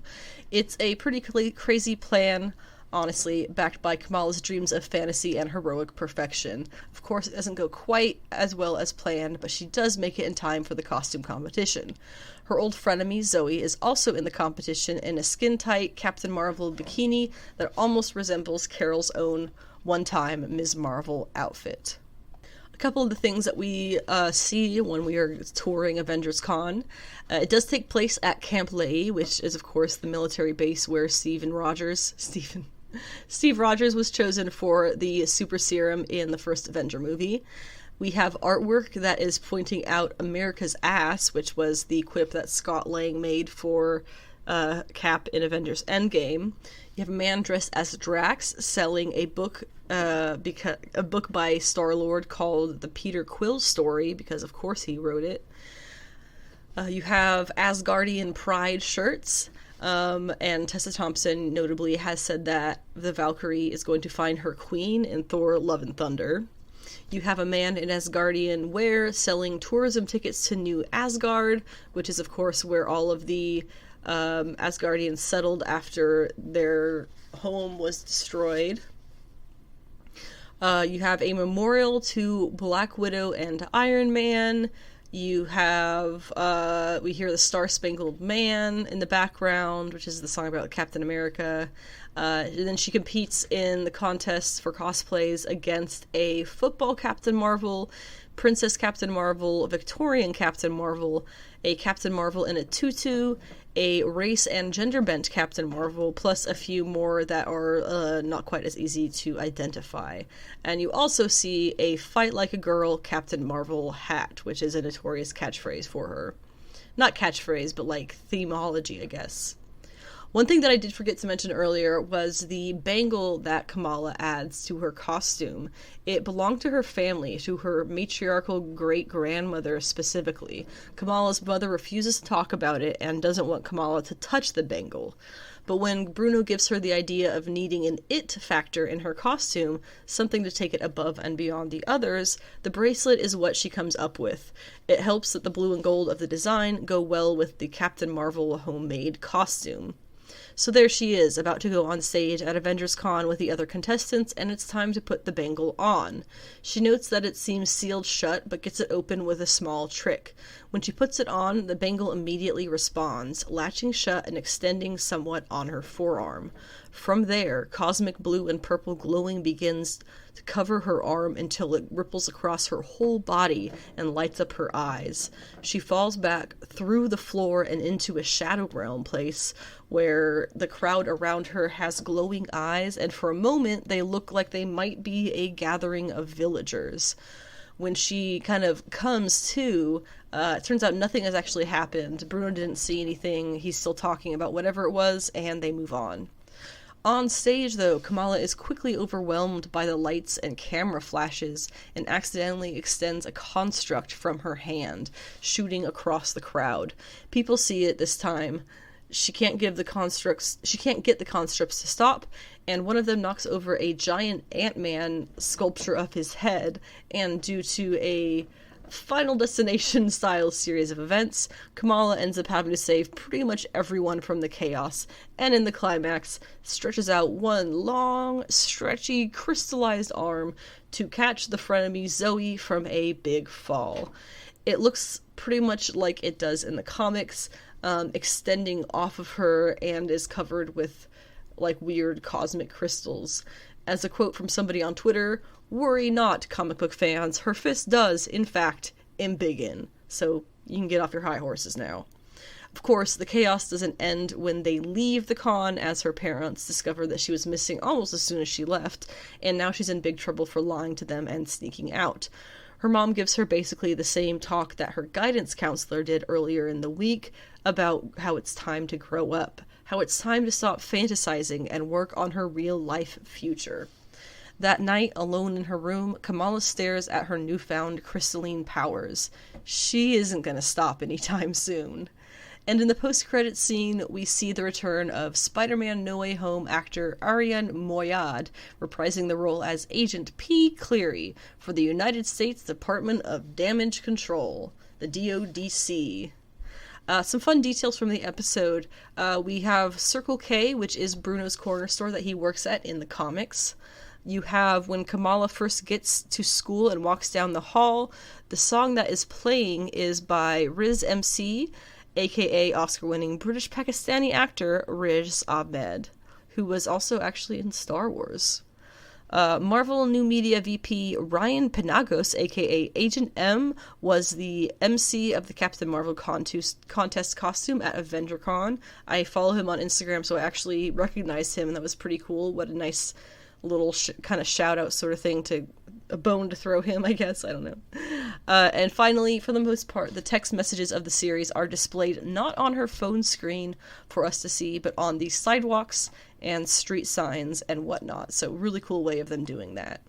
It's a pretty crazy plan, honestly, backed by Kamala's dreams of fantasy and heroic perfection. Of course, it doesn't go quite as well as planned, but she does make it in time for the costume competition. Her old frenemy, Zoe, is also in the competition in a skin-tight Captain Marvel bikini that almost resembles Carol's own one-time Ms. Marvel outfit. A couple of the things that we see when we are touring Avengers Con. It does take place at Camp Leahy, which is, of course, the military base where Steve Rogers was chosen for the super serum in the first Avenger movie. We have artwork that is pointing out America's ass, which was the quip that Scott Lang made for Cap in Avengers Endgame. You have a man dressed as Drax selling a book by Star-Lord called The Peter Quill Story, because of course he wrote it. You have Asgardian Pride shirts. And Tessa Thompson notably has said that the Valkyrie is going to find her queen in Thor: Love and Thunder. You have a man in Asgardian wear selling tourism tickets to New Asgard, which is of course where all of the Asgardians settled after their home was destroyed. You have a memorial to Black Widow and Iron Man. You have, we hear the Star-Spangled Man in the background, which is the song about Captain America. And then she competes in the contest for cosplays against a football Captain Marvel, Princess Captain Marvel, Victorian Captain Marvel, a Captain Marvel in a tutu, a race and gender-bent Captain Marvel, plus a few more that are not quite as easy to identify. And you also see a Fight Like a Girl Captain Marvel hat, which is a notorious catchphrase for her. Not catchphrase, but like themology, I guess. One thing that I did forget to mention earlier was the bangle that Kamala adds to her costume. It belonged to her family, to her matriarchal great-grandmother specifically. Kamala's mother refuses to talk about it and doesn't want Kamala to touch the bangle. But when Bruno gives her the idea of needing an it factor in her costume, something to take it above and beyond the others, the bracelet is what she comes up with. It helps that the blue and gold of the design go well with the Captain Marvel homemade costume. So there she is, about to go on stage at Avengers Con with the other contestants, and it's time to put the bangle on. She notes that it seems sealed shut, but gets it open with a small trick. When she puts it on, the bangle immediately responds, latching shut and extending somewhat on her forearm. From there, cosmic blue and purple glowing begins to cover her arm until it ripples across her whole body and lights up her eyes. She falls back through the floor and into a shadow realm place where the crowd around her has glowing eyes, and for a moment they look like they might be a gathering of villagers. When she kind of comes to, it turns out nothing has actually happened. Bruno didn't see anything. He's still talking about whatever it was, and they move on. On stage, though, Kamala is quickly overwhelmed by the lights and camera flashes and accidentally extends a construct from her hand, shooting across the crowd. People see it this time. She can't get the constructs to stop, and one of them knocks over a giant Ant-Man sculpture of his head, and due to a Final Destination style series of events, Kamala ends up having to save pretty much everyone from the chaos, and in the climax, stretches out one long, stretchy, crystallized arm to catch the frenemy Zoe from a big fall. It looks pretty much like it does in the comics, extending off of her and is covered with like weird cosmic crystals. As a quote from somebody on Twitter, "Worry not, comic book fans, her fist does, in fact, embiggen." So you can get off your high horses now. Of course, the chaos doesn't end when they leave the con, as her parents discover that she was missing almost as soon as she left, and now she's in big trouble for lying to them and sneaking out. Her mom gives her basically the same talk that her guidance counselor did earlier in the week about how it's time to grow up, how it's time to stop fantasizing and work on her real-life future. That night, alone in her room, Kamala stares at her newfound crystalline powers. She isn't going to stop anytime soon. And in the post-credits scene, we see the return of Spider-Man No Way Home actor Arian Moayed, reprising the role as Agent P. Cleary for the United States Department of Damage Control, the DODC. Some fun details from the episode. We have Circle K, which is Bruno's corner store that he works at in the comics. You have when Kamala first gets to school and walks down the hall, the song that is playing is by Riz MC, aka Oscar-winning British Pakistani actor Riz Ahmed, who was also actually in Star Wars. Marvel New Media VP Ryan Penagos, aka Agent M, was the MC of the Captain Marvel contest costume at AvengerCon. I follow him on Instagram, so I actually recognized him, and that was pretty cool. What a nice little kind of shout-out sort of thing, to a bone to throw him, I guess. I don't know. And finally, for the most part, the text messages of the series are displayed not on her phone screen for us to see, but on the sidewalks and street signs and whatnot. So really cool way of them doing that.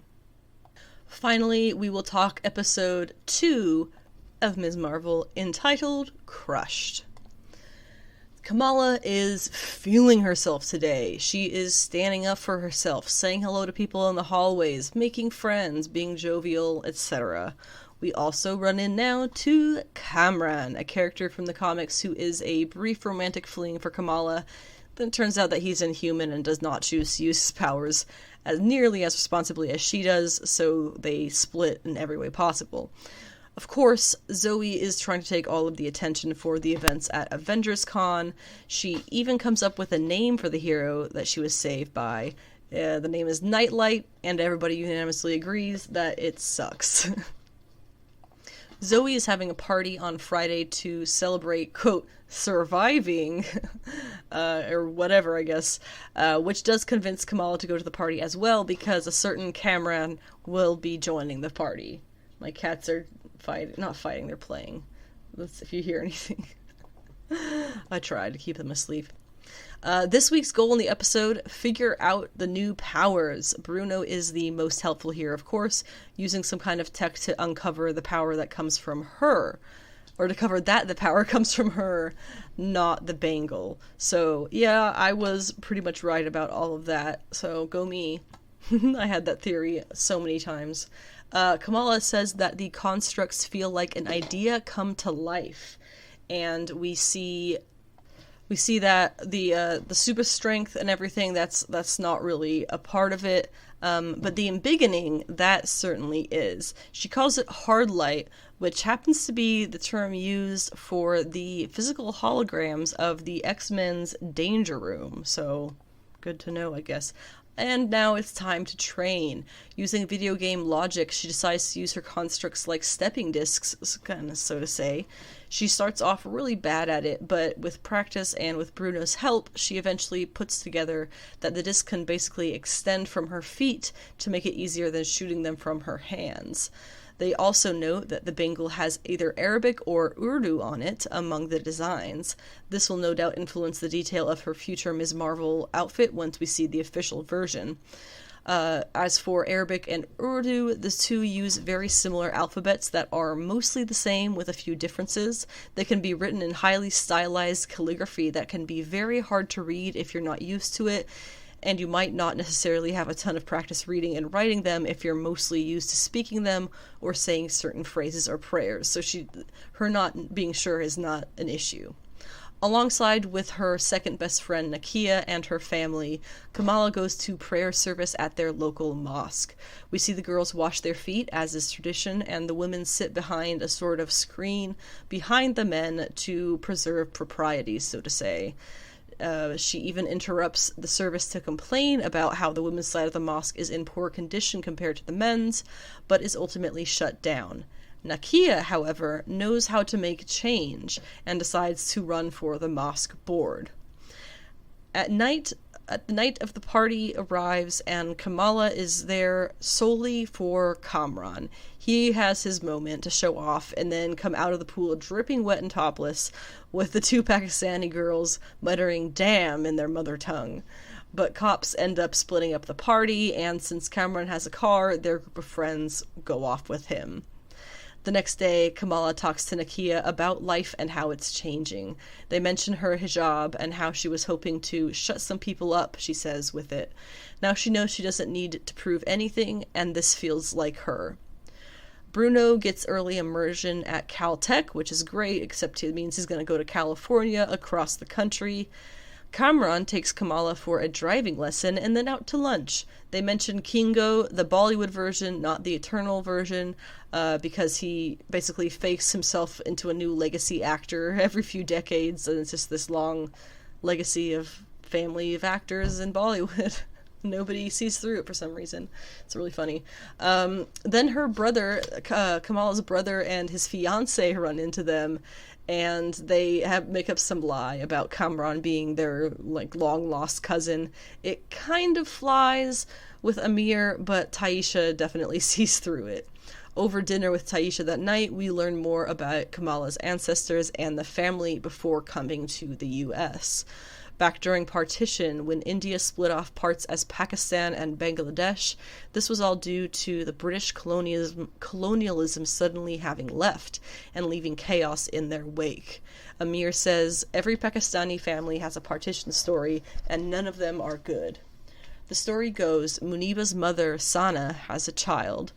Finally, we will talk episode 2 of Ms. Marvel, entitled Crushed. Kamala is feeling herself today. She is standing up for herself, saying hello to people in the hallways, making friends, being jovial, etc. We also run in now to Kamran, a character from the comics who is a brief romantic fling for Kamala. Then it turns out that he's inhuman and does not choose to use his powers as nearly as responsibly as she does, so they split in every way possible. Of course, Zoe is trying to take all of the attention for the events at Avengers Con. She even comes up with a name for the hero that she was saved by. The name is Nightlight, and everybody unanimously agrees that it sucks. Zoe is having a party on Friday to celebrate, quote, surviving, or whatever, I guess, which does convince Kamala to go to the party as well, because a certain Kamran will be joining the party. My cats are not fighting, they're playing. If you hear anything. I tried to keep them asleep. This week's goal in the episode, figure out the new powers. Bruno is the most helpful here, of course, using some kind of tech to uncover the power that comes from her. Or to cover that the power comes from her, not the bangle. So, yeah, I was pretty much right about all of that. So, go me. I had that theory so many times. Kamala says that the constructs feel like an idea come to life. And we see that the super strength and everything, that's not really a part of it. But the embiggening, that certainly is. She calls it hard light, which happens to be the term used for the physical holograms of the X-Men's Danger Room. So, good to know, I guess. And now it's time to train. Using video game logic, she decides to use her constructs like stepping discs, kind of so to say. She starts off really bad at it, but with practice and with Bruno's help, she eventually puts together that the disc can basically extend from her feet to make it easier than shooting them from her hands. They also note that the bangle has either Arabic or Urdu on it among the designs. This will no doubt influence the detail of her future Ms. Marvel outfit once we see the official version. As for Arabic and Urdu, the two use very similar alphabets that are mostly the same with a few differences. They can be written in highly stylized calligraphy that can be very hard to read if you're not used to it. and you might not necessarily have a ton of practice reading and writing them if you're mostly used to speaking them or saying certain phrases or prayers. So her not being sure is not an issue. Alongside with her second best friend Nakia and her family, Kamala goes to prayer service at their local mosque. We see the girls wash their feet, as is tradition, and the women sit behind a sort of screen behind the men to preserve propriety, so to say. She even interrupts the service to complain about how the women's side of the mosque is in poor condition compared to the men's, but is ultimately shut down. Nakia, however, knows how to make change and decides to run for the mosque board. The night of the party arrives, and Kamala is there solely for Kamran. He has his moment to show off and then come out of the pool dripping wet and topless, with the two Pakistani girls muttering "damn" in their mother tongue. But cops end up splitting up the party, and since Kamran has a car, their group of friends go off with him. The next day, Kamala talks to Nakia about life and how it's changing. They mention her hijab and how she was hoping to shut some people up, she says, with it. Now she knows she doesn't need to prove anything, and this feels like her. Bruno gets early immersion at Caltech, which is great, except it means he's going to go to California, across the country. Kamran takes Kamala for a driving lesson and then out to lunch. They mention Kingo, the Bollywood version, not the Eternal version, because he basically fakes himself into a new legacy actor every few decades, and it's just this long legacy of family of actors in Bollywood. Nobody sees through it for some reason. It's really funny. Then her brother, Kamala's brother, and his fiance run into them, and they make up some lie about Kamran being their long lost cousin. It kind of flies with Amir, but Taisha definitely sees through it. Over dinner with Taisha that night, we learn more about Kamala's ancestors and the family before coming to the US. Back during partition, when India split off parts as Pakistan and Bangladesh, this was all due to the British colonialism suddenly having left and leaving chaos in their wake. Amir says, every Pakistani family has a partition story, and none of them are good. The story goes, Muniba's mother, Sana, as a child,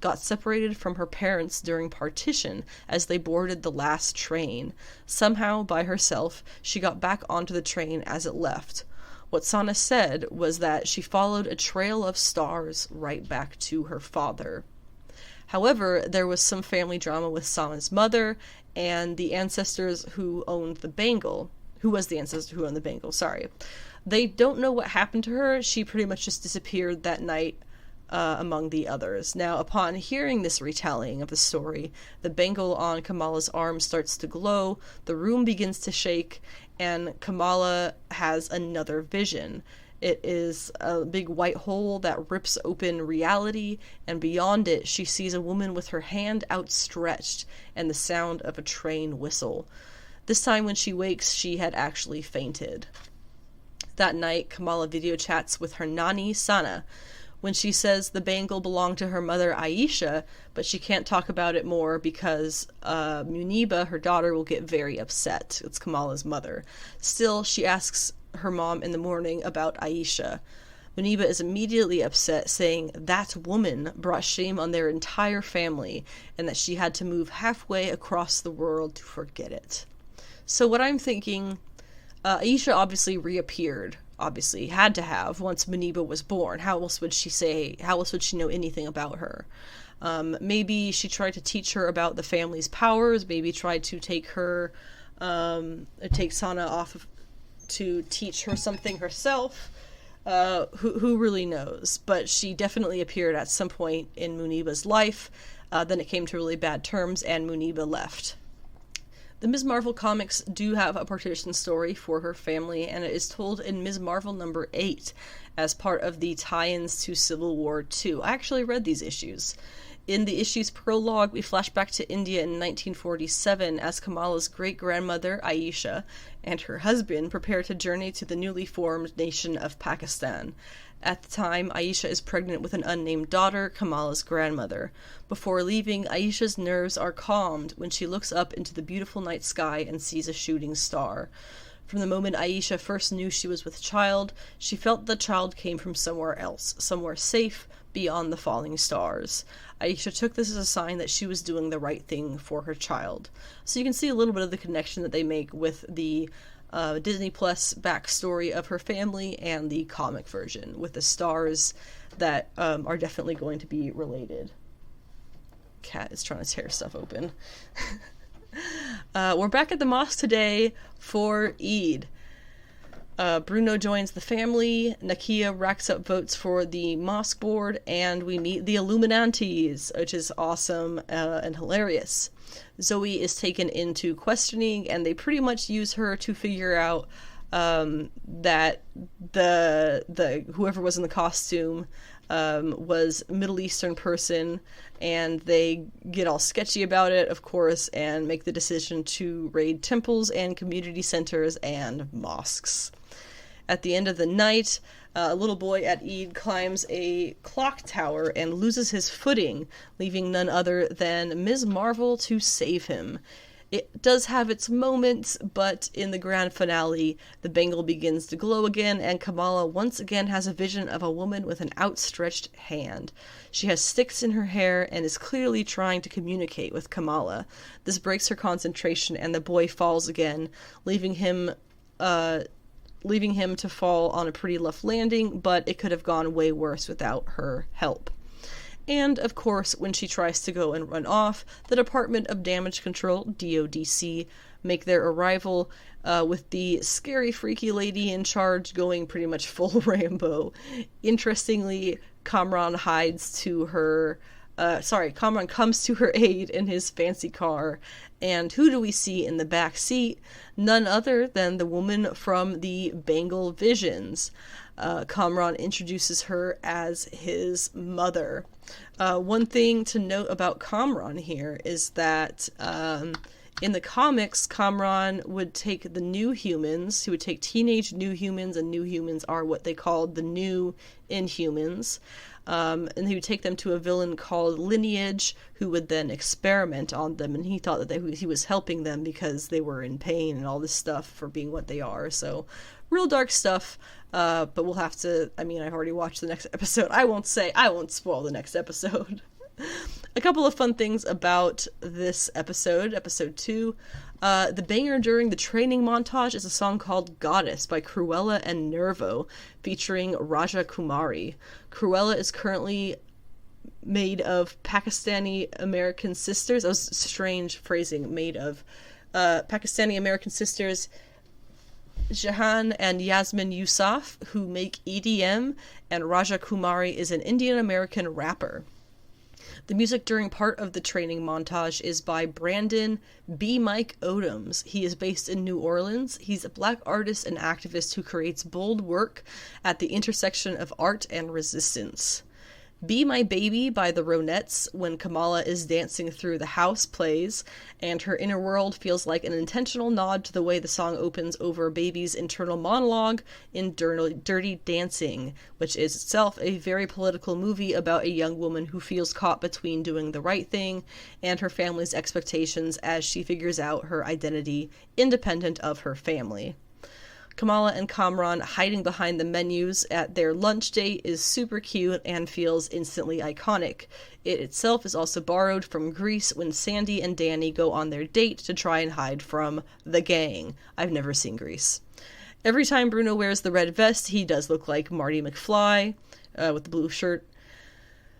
got separated from her parents during partition as they boarded the last train. Somehow, by herself, she got back onto the train as it left. What Sana said was that she followed a trail of stars right back to her father. However, there was some family drama with Sana's mother and the ancestors who owned the Bengal. They don't know what happened to her. She pretty much just disappeared that night among the others. Now, upon hearing this retelling of the story, the bangle on Kamala's arm starts to glow, the room begins to shake, and Kamala has another vision. It is a big white hole that rips open reality, and beyond it she sees a woman with her hand outstretched and the sound of a train whistle. This time when she wakes, she had actually fainted. That night, Kamala video chats with her Nani, Sana, when she says the bangle belonged to her mother Aisha, but she can't talk about it more because Muniba, her daughter, will get very upset. It's Kamala's mother. Still, she asks her mom in the morning about Aisha. Muniba is immediately upset, saying that woman brought shame on their entire family and that she had to move halfway across the world to forget it. So what I'm thinking, Aisha obviously reappeared. Obviously had to have once Muniba was born. How else would she know anything about her? Maybe she tried to teach her about the family's powers, maybe tried to take Sana off to teach her something herself. Who really knows? But she definitely appeared at some point in Muniba's life. Then it came to really bad terms and Muniba left. The Ms. Marvel comics do have a partition story for her family, and it is told in Ms. Marvel number 8 as part of the tie-ins to Civil War II. I actually read these issues. In the issue's prologue, we flash back to India in 1947 as Kamala's great-grandmother, Aisha, and her husband prepare to journey to the newly formed nation of Pakistan. At the time, Aisha is pregnant with an unnamed daughter, Kamala's grandmother. Before leaving, Aisha's nerves are calmed when she looks up into the beautiful night sky and sees a shooting star. From the moment Aisha first knew she was with child, she felt the child came from somewhere else, somewhere safe, beyond the falling stars. Aisha took this as a sign that she was doing the right thing for her child. So you can see a little bit of the connection that they make with the Disney Plus backstory of her family and the comic version, with the stars that are definitely going to be related. Cat is trying to tear stuff open. We're back at the mosque today for Eid. Bruno joins the family, Nakia racks up votes for the mosque board, and we meet the Illuminantes, which is awesome and hilarious. Zoe is taken into questioning, and they pretty much use her to figure out that the whoever was in the costume was a Middle Eastern person, and they get all sketchy about it, of course, and make the decision to raid temples and community centers and mosques. At the end of the night, a little boy at Eid climbs a clock tower and loses his footing, leaving none other than Ms. Marvel to save him. It does have its moments, but in the grand finale, the bangle begins to glow again, and Kamala once again has a vision of a woman with an outstretched hand. She has sticks in her hair and is clearly trying to communicate with Kamala. This breaks her concentration, and the boy falls again, leaving him to fall on a pretty rough landing, but it could have gone way worse without her help. And, of course, when she tries to go and run off, the Department of Damage Control, DODC, make their arrival, with the scary, freaky lady in charge going pretty much full Rambo. Interestingly, Kamran comes to her aid in his fancy car, and who do we see in the back seat? None other than the woman from the Bengal Visions. Kamran introduces her as his mother. One thing to note about Kamran here is that in the comics, Kamran would take the new humans, he would take teenage new humans, and new humans are what they called the new Inhumans, and he would take them to a villain called Lineage, who would then experiment on them, and he thought that he was helping them because they were in pain and all this stuff for being what they are. So real dark stuff, but we'll have to, I've already watched the next episode. I won't spoil the next episode. A couple of fun things about this episode, episode 2. The banger during the training montage is a song called Goddess by Cruella and Nervo, featuring Raja Kumari. Cruella is currently made of Pakistani American sisters. That was strange phrasing, made of Pakistani American sisters Jahan and Yasmin Yousaf, who make EDM, and Raja Kumari is an Indian American rapper. The music during part of the training montage is by Brandon B. Mike Odoms. He is based in New Orleans. He's a black artist and activist who creates bold work at the intersection of art and resistance. Be My Baby by the Ronettes, when Kamala is dancing through the house, plays, and her inner world feels like an intentional nod to the way the song opens over Baby's internal monologue in Dirty Dancing, which is itself a very political movie about a young woman who feels caught between doing the right thing and her family's expectations as she figures out her identity independent of her family. Kamala and Kamran hiding behind the menus at their lunch date is super cute and feels instantly iconic. It itself is also borrowed from Grease when Sandy and Danny go on their date to try and hide from the gang. I've never seen Grease. Every time Bruno wears the red vest, he does look like Marty McFly with the blue shirt.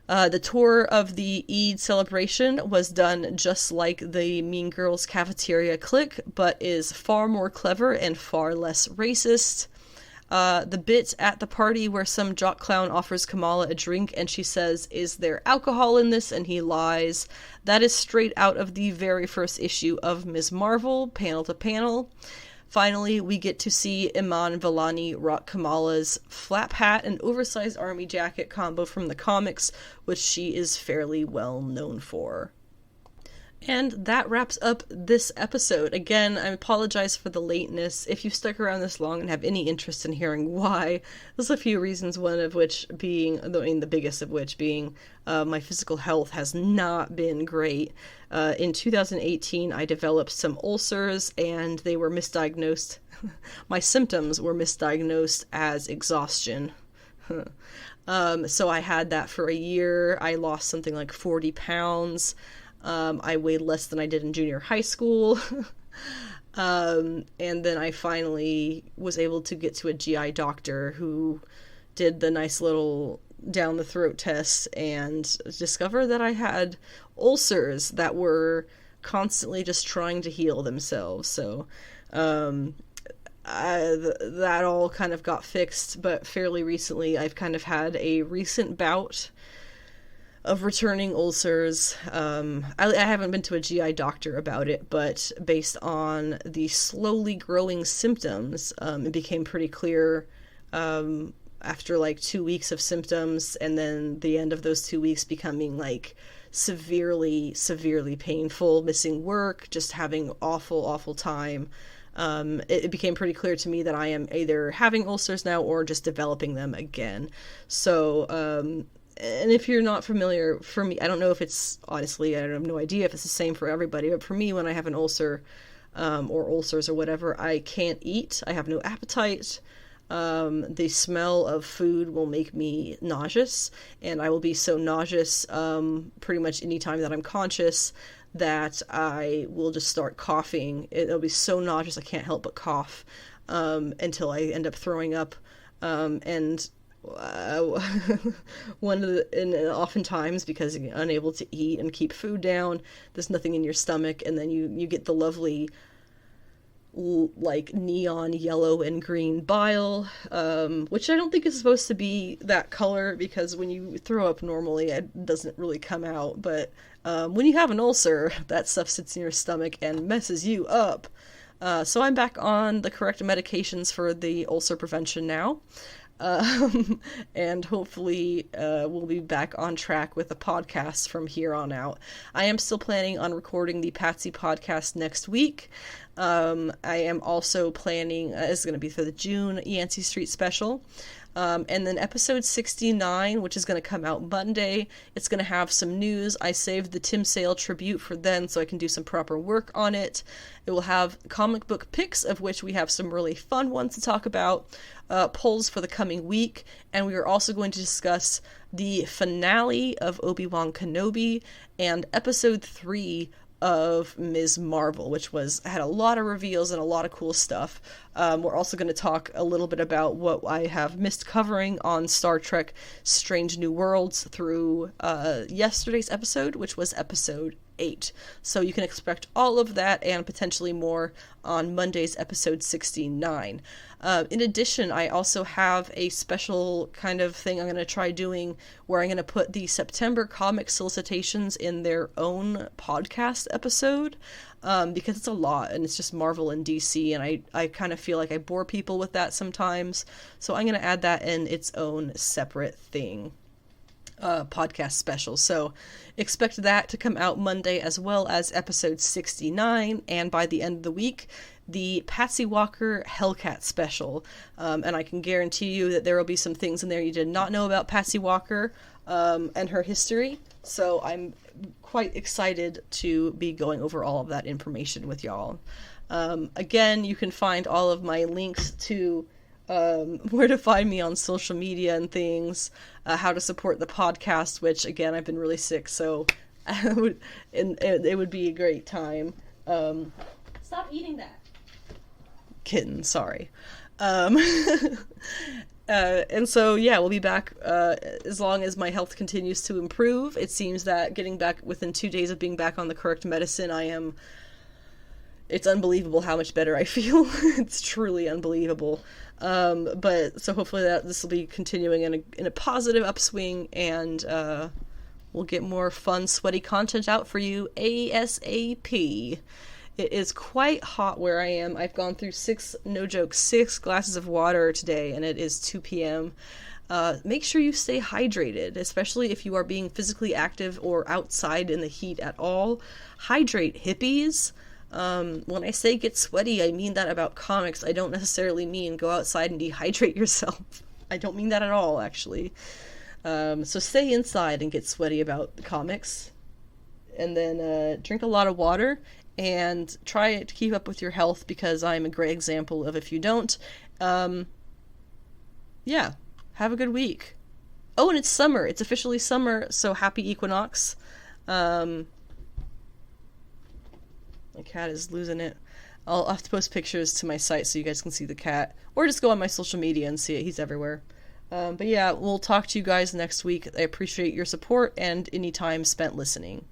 The tour of the Eid celebration was done just like the Mean Girls cafeteria clique, but is far more clever and far less racist. The bit at the party where some jock clown offers Kamala a drink and she says, "Is there alcohol in this?" and he lies. That is straight out of the very first issue of Ms. Marvel, panel to panel. Finally, we get to see Iman Vellani rock Kamala's flap hat and oversized army jacket combo from the comics, which she is fairly well known for. And that wraps up this episode. Again, I apologize for the lateness. If you stuck around this long and have any interest in hearing why, there's a few reasons, one of which being, the biggest of which being, my physical health has not been great. In 2018, I developed some ulcers, and they were misdiagnosed. My symptoms were misdiagnosed as exhaustion. So I had that for a year. I lost something like 40 pounds. I weighed less than I did in junior high school. And then I finally was able to get to a GI doctor who did the nice little down the throat test and discovered that I had ulcers that were constantly just trying to heal themselves. So, that all kind of got fixed, but fairly recently I've kind of had a recent bout of returning ulcers. I haven't been to a GI doctor about it, but based on the slowly growing symptoms, it became pretty clear after like 2 weeks of symptoms, and then the end of those 2 weeks becoming like severely painful, missing work, just having awful time. It became pretty clear to me that I am either having ulcers now or just developing them again. So, and if you're not familiar, for me, I don't know if it's, honestly, I have no idea if it's the same for everybody, but for me, when I have an ulcer, or ulcers or whatever, I can't eat. I have no appetite. The smell of food will make me nauseous, and I will be so nauseous, pretty much any time that I'm conscious, that I will just start coughing. It'll be so nauseous I can't help but cough, until I end up throwing up, and oftentimes, because you're unable to eat and keep food down, there's nothing in your stomach, and then you get the lovely like neon yellow and green bile, which I don't think is supposed to be that color, because when you throw up normally it doesn't really come out, but when you have an ulcer, that stuff sits in your stomach and messes you up. So I'm back on the correct medications for the ulcer prevention now. And hopefully we'll be back on track with the podcast from here on out. I am still planning on recording the Patsy podcast next week. I am also planning, it's going to be for the June Yancey Street special. And then episode 69, which is going to come out Monday, it's going to have some news. I saved the Tim Sale tribute for then so I can do some proper work on it. It will have comic book picks, of which we have some really fun ones to talk about, polls for the coming week, and we are also going to discuss the finale of Obi-Wan Kenobi and episode 3 of Ms. Marvel, which had a lot of reveals and a lot of cool stuff. We're also going to talk a little bit about what I have missed covering on Star Trek Strange New Worlds through yesterday's episode, which was episode 8. So you can expect all of that and potentially more on Monday's episode 69. In addition, I also have a special kind of thing I'm going to try doing where I'm going to put the September comic solicitations in their own podcast episode, because it's a lot and it's just Marvel and DC, and I kind of feel like I bore people with that sometimes. So I'm going to add that in its own separate thing. Podcast special. So expect that to come out Monday, as well as episode 69, and by the end of the week, the Patsy Walker Hellcat special. And I can guarantee you that there will be some things in there you did not know about Patsy Walker and her history. So I'm quite excited to be going over all of that information with y'all. Again, you can find all of my links to where to find me on social media and things, how to support the podcast, which again, I've been really sick, so it would be a great time. Stop eating that. Kitten, sorry. And so, yeah, we'll be back as long as my health continues to improve. It seems that getting back within 2 days of being back on the correct medicine, it's unbelievable how much better I feel. It's truly unbelievable. But so hopefully this will be continuing in a positive upswing, and we'll get more fun, sweaty content out for you ASAP. It is quite hot where I am. I've gone through 6 glasses of water today, and it is 2 p.m. Make sure you stay hydrated, especially if you are being physically active or outside in the heat at all. Hydrate, hippies. When I say get sweaty, I mean that about comics. I don't necessarily mean go outside and dehydrate yourself. I don't mean that at all, actually. So stay inside and get sweaty about the comics. And then drink a lot of water and try to keep up with your health, because I'm a great example of if you don't. Yeah, have a good week. Oh, and it's summer. It's officially summer, so happy equinox. My cat is losing it. I'll have to post pictures to my site so you guys can see the cat. Or just go on my social media and see it. He's everywhere. But yeah, we'll talk to you guys next week. I appreciate your support and any time spent listening.